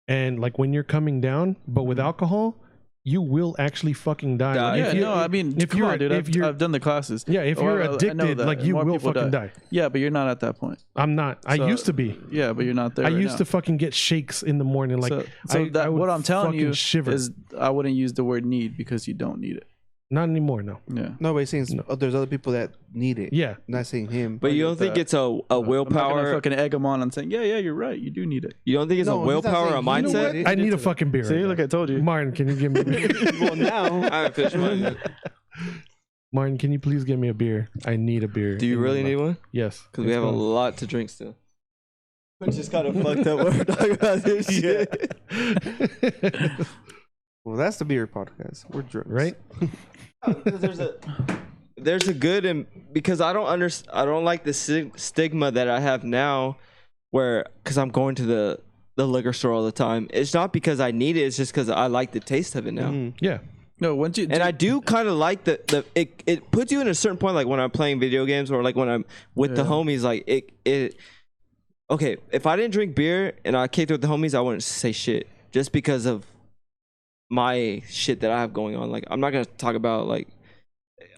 and like when you're coming down, but with alcohol, you will actually fucking die. Die. Like, Yeah, if you- no, I mean, if come you're- on, dude. if you're- I've done the classes. yeah, if Oh, you're I know addicted, that. like you More will people fucking die. Yeah, but you're not at that point. I'm not. I So- used to be. Yeah, but you're not there. I right used now. to fucking get shakes in the morning. Like so I would what I'm telling fucking you shiver. is I wouldn't use the word need because you don't need it. Not anymore. No. Yeah. Nobody's saying No. there's other people that need it. Yeah. I'm not saying him. But you don't think it's a I'm not gonna willpower? fucking egg him on and saying, yeah, you're right. You do need it. You don't think it's No, a he's not willpower, saying a you know mindset? what? I need a fucking beer. See, right look, now. I told you. Martin, can you give me a beer? well, now I haven't finished mine yet. Martin, can you please give me a beer? I need a beer. Do you in my really need life. one? Yes. Because we have a lot to drink still. It's just kind of fucked up when we're talking about this shit. well, that's the beer podcast. We're drunk, Right? Because there's a good and because I don't like the stigma that I have now, where because I'm going to the liquor store all the time. It's not because I need it. It's just because I like the taste of it now. Mhm. Yeah. No, once you And I do kind of like it puts you in a certain point, like when I'm playing video games or like when I'm with the Yeah. homies, like it okay, if I didn't drink beer and I kicked it with the homies, I wouldn't say shit just because of my shit that I have going on. Like I'm not gonna talk about like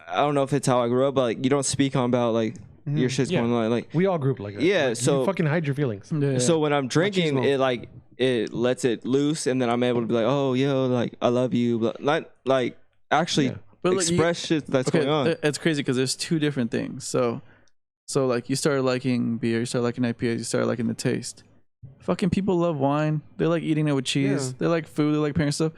I don't know if it's how I grew up, but like you don't speak on about like your shit's Yeah. going on. Like We all group like that. Yeah, Like, so- you fucking hide your feelings. Yeah. so when I'm drinking, Machismo. it lets it loose, and then I'm able to be like, oh yo, like I love you, but not like actually Yeah. But like, express shit that's going on. It's crazy because there's two different things. So like you started liking beer, you started liking IPAs, you started liking the taste. Fucking people love wine. They like eating it with cheese. Yeah. They like food. They like pairing stuff.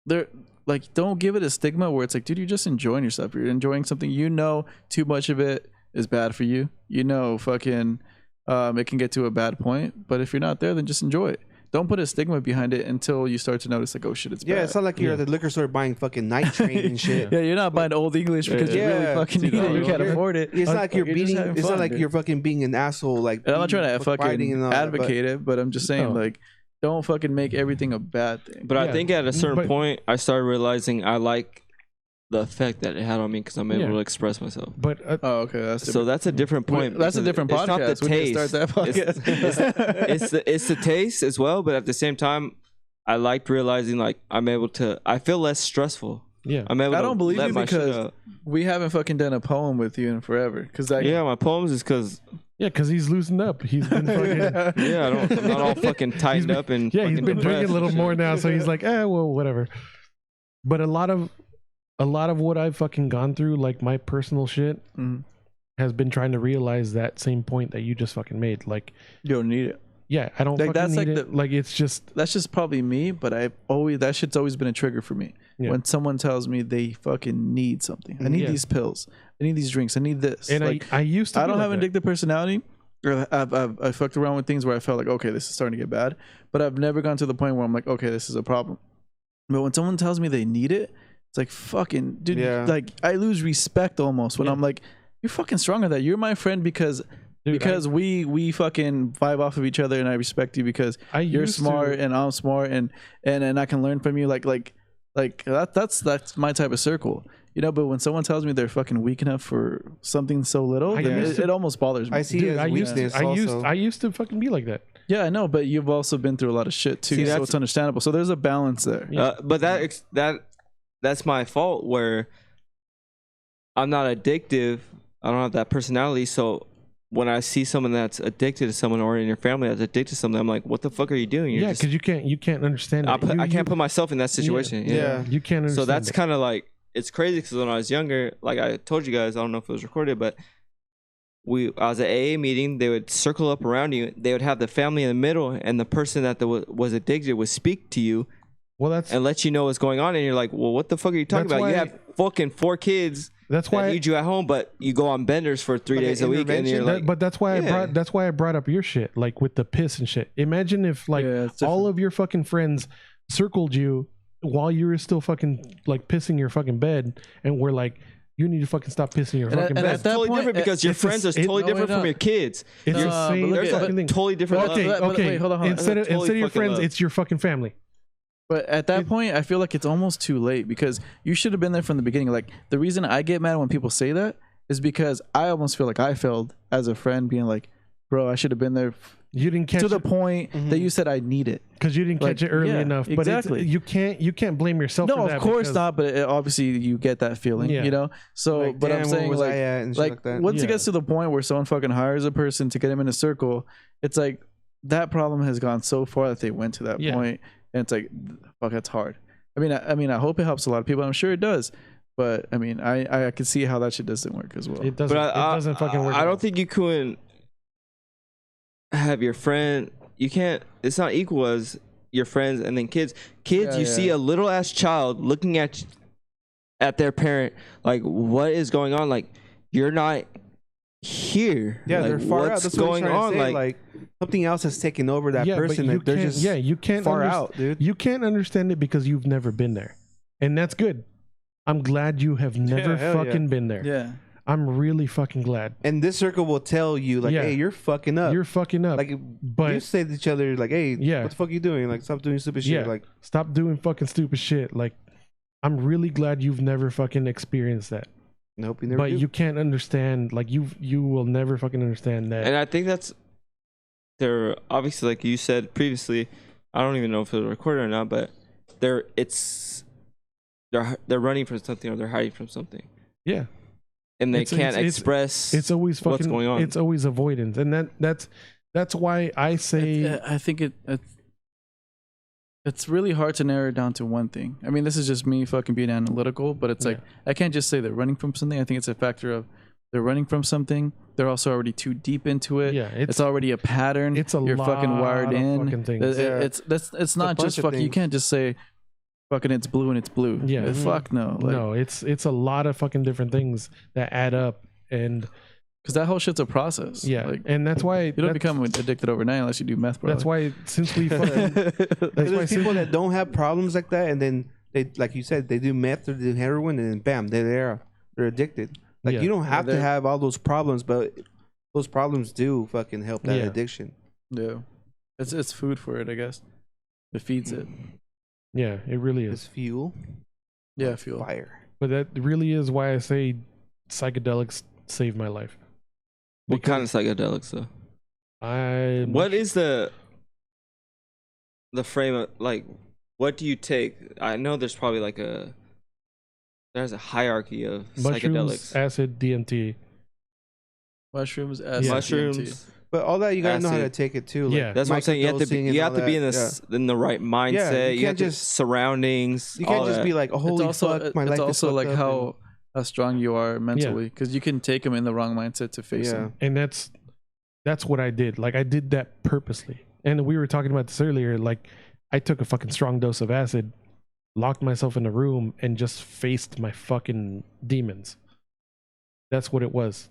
They're like, don't give it a stigma where it's like, dude, you're just enjoying yourself. You're enjoying something. You know, too much of it is bad for you. You know, fucking, it can get to a bad point. But if you're not there, then just enjoy it. Don't put a stigma behind it until you start to notice like, oh shit, it's Yeah, bad. it's not like you're at the liquor store buying fucking Night Train and shit. Yeah, you're not buying Old English because you really Yeah. fucking need it. You can't You're- afford it. It's not like you're You're just beating. having It's fun, not like dude. you're fucking being an asshole. Like And I'm not trying to fighting fucking and all that, but- advocate it, but I'm just saying, No. like, don't fucking make everything a bad thing. But I Yeah. think at a certain But- point, I started realizing I like the effect that it had on me because I'm able Yeah. to express myself. But Oh, okay, that's So that's a different point. That's a because different it's not the podcast. We need to taste. start that podcast. It's the taste as well, but at the same time, I liked realizing like I feel less stressful. yeah. I'm able I to don't believe let you my shit because out. we haven't fucking done a poem with you in forever. Because like, Yeah, my poems is because Yeah, because he's loosened up. He's been fucking I'm not all fucking tightened up and yeah, he's fucking been drinking depressed a little and more shit. now, so he's like, well, whatever. But a lot of what I've fucking gone through, like my personal shit, Mhm. has been trying to realize that same point that you just fucking made. Like, you don't need it. yeah, I don't Like, fucking that's need like it. Like, it's just That's just probably me, but that shit's always been a trigger for me. Yeah. When someone tells me they fucking need something, I need Yeah. these pills, I need these drinks, I need this. and like, I used to. I be don't like have an that. addictive personality. Or I've fucked around with things where I felt like, okay, this is starting to get bad. But I've never gone to the point where I'm like, okay, this is a problem. But when someone tells me they need it, it's like, fucking, dude, Yeah. like, I lose respect almost when Yeah. I'm like, you're fucking stronger than that. You're my friend because Dude, because we fucking vibe off of each other, and I respect you because you're smart and I'm smart, and I can learn from you. Like that's my type of circle. You know, but when someone tells me they're fucking weak enough for something so little, it almost bothers me. I see it as weakness. I used to fucking be like that. Yeah, I know, but you've also been through a lot of shit too, so it's understandable. So there's a balance there. But that's my fault where I'm not addictive. I don't have that personality. So when I see someone that's addicted to someone, or in your family that's addicted to something, I'm like, what the fuck are you doing? Yeah, because you can't understand it. I can't put myself in that situation. Yeah, you can't understand. So that's kind of like, it's crazy because when I was younger, like I told you guys, I don't know if it was recorded, but I was at AA meeting. They would circle up around you. They would have the family in the middle, and the person that was addicted would speak to you. And let you know what's going on, and you're like, well, what the fuck are you talking about? You have fucking 4 kids. That's why I need you at home, but you go on benders for 3 days a week, and you're like, but that's why I brought up your shit, like with the piss and shit. Imagine if like all of your fucking friends circled you while you were still fucking like pissing your fucking bed, and we're like, you need to fucking stop pissing your fucking bed. That's totally different because your friends are totally different from your kids. It's the same fucking thing. Totally different. Okay, wait, hold on. Instead of your friends, it's your fucking family. But at that point, I feel like it's almost too late because you should have been there from the beginning. Like, the reason I get mad when people say that is because I almost feel like I failed as a friend, being like, bro, I should have been there. You didn't catch to the point that you said I need it because you didn't catch it early enough. But exactly, you can't blame yourself. No, for that of course not. But obviously, you get that feeling, you know. So, like, but I'm saying like once it gets to the point where someone fucking hires a person to get him in a circle, it's like that problem has gone so far that they went to that point, and it's like, fuck, that's hard. I mean, I hope it helps a lot of people. I'm sure it does. But I mean, I can see how that shit doesn't work as well. It doesn't. It doesn't fucking work. I don't think you couldn't have your friend. You can't. It's not equal as your friends and then kids. You see a little ass child looking at their parent, like, what is going on? Like, you're not here. Yeah, like, they're far what's out. That's going what on. Like something else has taken over that person. But They're just you can't far out, dude. You can't understand it because you've never been there, and that's good. I'm glad you have never fucking been there. Yeah. I'm really fucking glad. And this circle will tell you, like, hey, you're fucking up. You're fucking up. Like, but you say to each other, like, hey, what the fuck are you doing? Like, stop doing stupid shit. Like, stop doing fucking stupid shit. Like, I'm really glad you've never fucking experienced that. Nope, you never. But you can't understand. Like, you will never fucking understand that. And I think they're obviously, like you said previously. I don't even know if it was recorded or not, but they're running from something or they're hiding from something. Yeah. And they can't express. It's always fucking what's going on. It's always avoidance, and that's why I say I think it's really hard to narrow it down to one thing. I mean, this is just me fucking being analytical, but it's like I can't just say they're running from something. I think it's a factor of they're running from something. They're also already too deep into it. Yeah, it's already a pattern. You're fucking wired in. Fucking things. It's not just fucking. You can't just say fucking it's blue and it's blue. Yeah. Fuck no. Like, no, it's a lot of fucking different things that add up, and because that whole shit's a process. Yeah. Like, and that's why you don't become addicted overnight unless you do meth, bro. That's why since we fucking there's people that don't have problems like that, and then they, like you said, they do meth or they do heroin, and then bam, they're addicted. Like, you don't have to have all those problems, but those problems do fucking help that addiction. Yeah. It's food for it, I guess. It feeds it. Yeah, it really is. It's fuel. Yeah, fuel. Fire. But that really is why I say psychedelics saved my life. What kind of psychedelics though? What is the frame of, like, what do you take? I know there's probably like there's a hierarchy of mushrooms, psychedelics. Acid, DMT. Mushrooms, acid, mushrooms. DMT. But all that, you gotta know how to take it too. Like, that's what I'm saying. You have to be in the right mindset. Yeah, you can't just surroundings. You can't just be like, oh, holy fuck, my life is also like fucked up, how strong you are mentally, because you can take them in the wrong mindset to face them. And that's what I did. Like, I did that purposely. And we were talking about this earlier. Like, I took a fucking strong dose of acid, locked myself in a room, and just faced my fucking demons. That's what it was.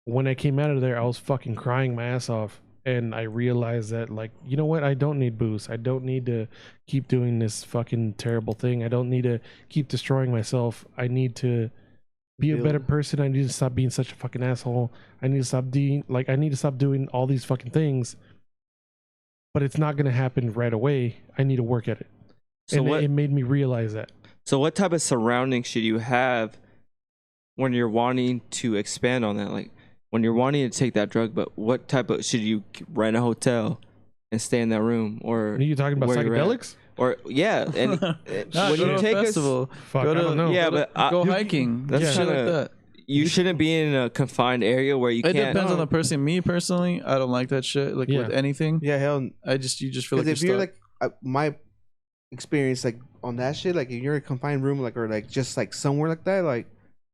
When I came out of there, I was fucking crying my ass off, and I realized that, like, you know what? I don't need booze. I don't need to keep doing this fucking terrible thing. I don't need to keep destroying myself. I need to be a better person. I need to stop being such a fucking asshole. I need to stop doing all these fucking things. But it's not gonna happen right away. I need to work at it. So and it made me realize that. So what type of surroundings should you have when you're wanting to expand on that? Like when you're wanting to take that drug, but what type of, should you rent a hotel and stay in that room? Or are you talking about psychedelics? Or yeah, and when you take a festival, I don't know. Yeah, but go hiking. That's shit like that. You shouldn't be in a confined area where you can't. It depends on the person. Me personally, I don't like that shit. Like with anything. Yeah, hell. You just feel like if you're like my experience, like on that shit, like if you're in a confined room, like or like just like somewhere like that, like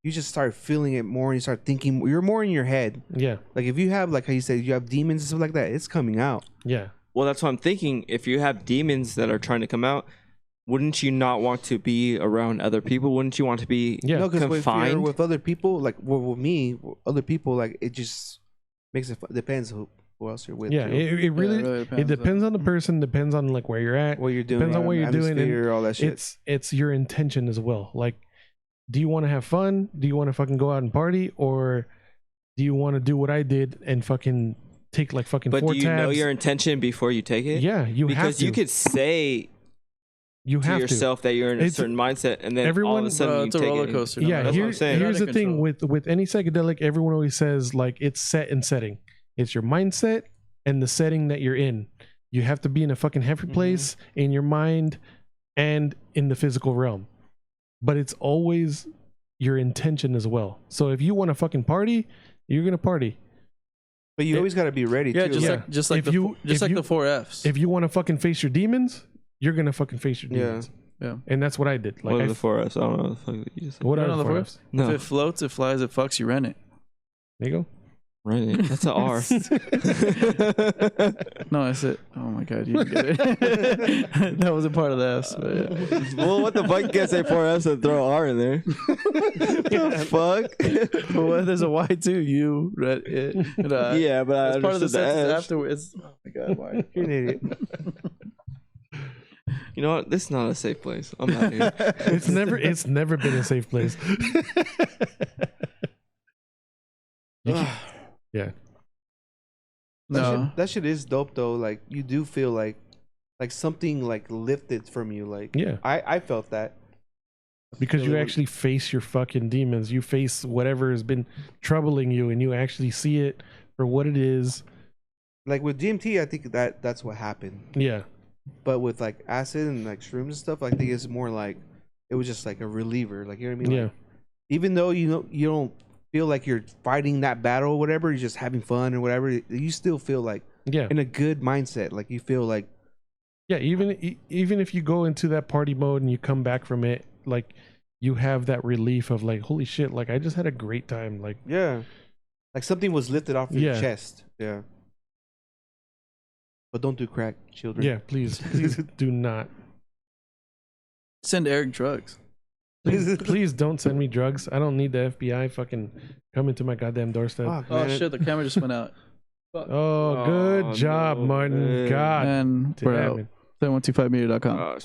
you just start feeling it more and you start thinking. You're more in your head. Yeah. Like if you have like how you said you have demons and stuff like that, it's coming out. Yeah. Well, that's what I'm thinking. If you have demons that are trying to come out, wouldn't you not want to be around other people? Wouldn't you want to be no, confined? If you're with other people, like with me, other people, like it just makes it depends who else you're with. Yeah, it really depends on the person. Depends on like where you're at, what you're doing. Depends on what you're doing, and all that shit. It's your intention as well. Like, do you want to have fun? Do you want to fucking go out and party, or do you want to do what I did and fucking take like fucking? But 4 do you know your intention before you take it? Yeah, you have to. Because you could say. You have to yourself that you're in a certain mindset, and then all of a sudden it's a roller coaster. Yeah, that's what I'm saying. Here's the thing with any psychedelic, everyone always says like it's set and setting. It's your mindset and the setting that you're in. You have to be in a fucking happy place in your mind and in the physical realm. But it's always your intention as well. So if you want to fucking party, you're gonna party. But you always got to be ready. Yeah, too. just like the 4 Fs. If you want to fucking face your demons, you're gonna fucking face your demons. Yeah. And that's what I did. Like, what are the 4 Fs? I don't know the fuck you just said. What are the 4 Fs? No. If it floats, it flies, it fucks, you rent it. There you go. Rent it. That's an R. No, that's it. Oh my god, you didn't get it. That wasn't part of the Fs. But yeah. Well, what the fuck? You can't say 4 Fs and throw R in there. What the fuck? Well, there's a Y too. You read it. Yeah, but I part of the understood sentence the S. afterwards. Oh my god, why? You're an idiot. You know what? This is not a safe place. I'm not here. It's never been a safe place. Yeah. No, that shit is dope though. Like you do feel like something like lifted from you. Like yeah, I felt that because you actually face your fucking demons. You face whatever has been troubling you, and you actually see it for what it is. Like with DMT, I think that's what happened. Yeah. But with like acid and like shrooms and stuff, I think it's more like it was just like a reliever. Like you know what I mean? Yeah. Like, even though you don't feel like you're fighting that battle or whatever, you're just having fun or whatever. You still feel like in a good mindset. Like you feel like even if you go into that party mode and you come back from it, like you have that relief of like, holy shit, like I just had a great time. Like like something was lifted off your chest. Yeah. But don't do crack, children. Yeah, please do not. Send Eric drugs. Please don't send me drugs. I don't need the FBI fucking coming to my goddamn doorstep. Oh shit, the camera just went out. Oh, good job, Martin. God. And we're out. 7125media.com.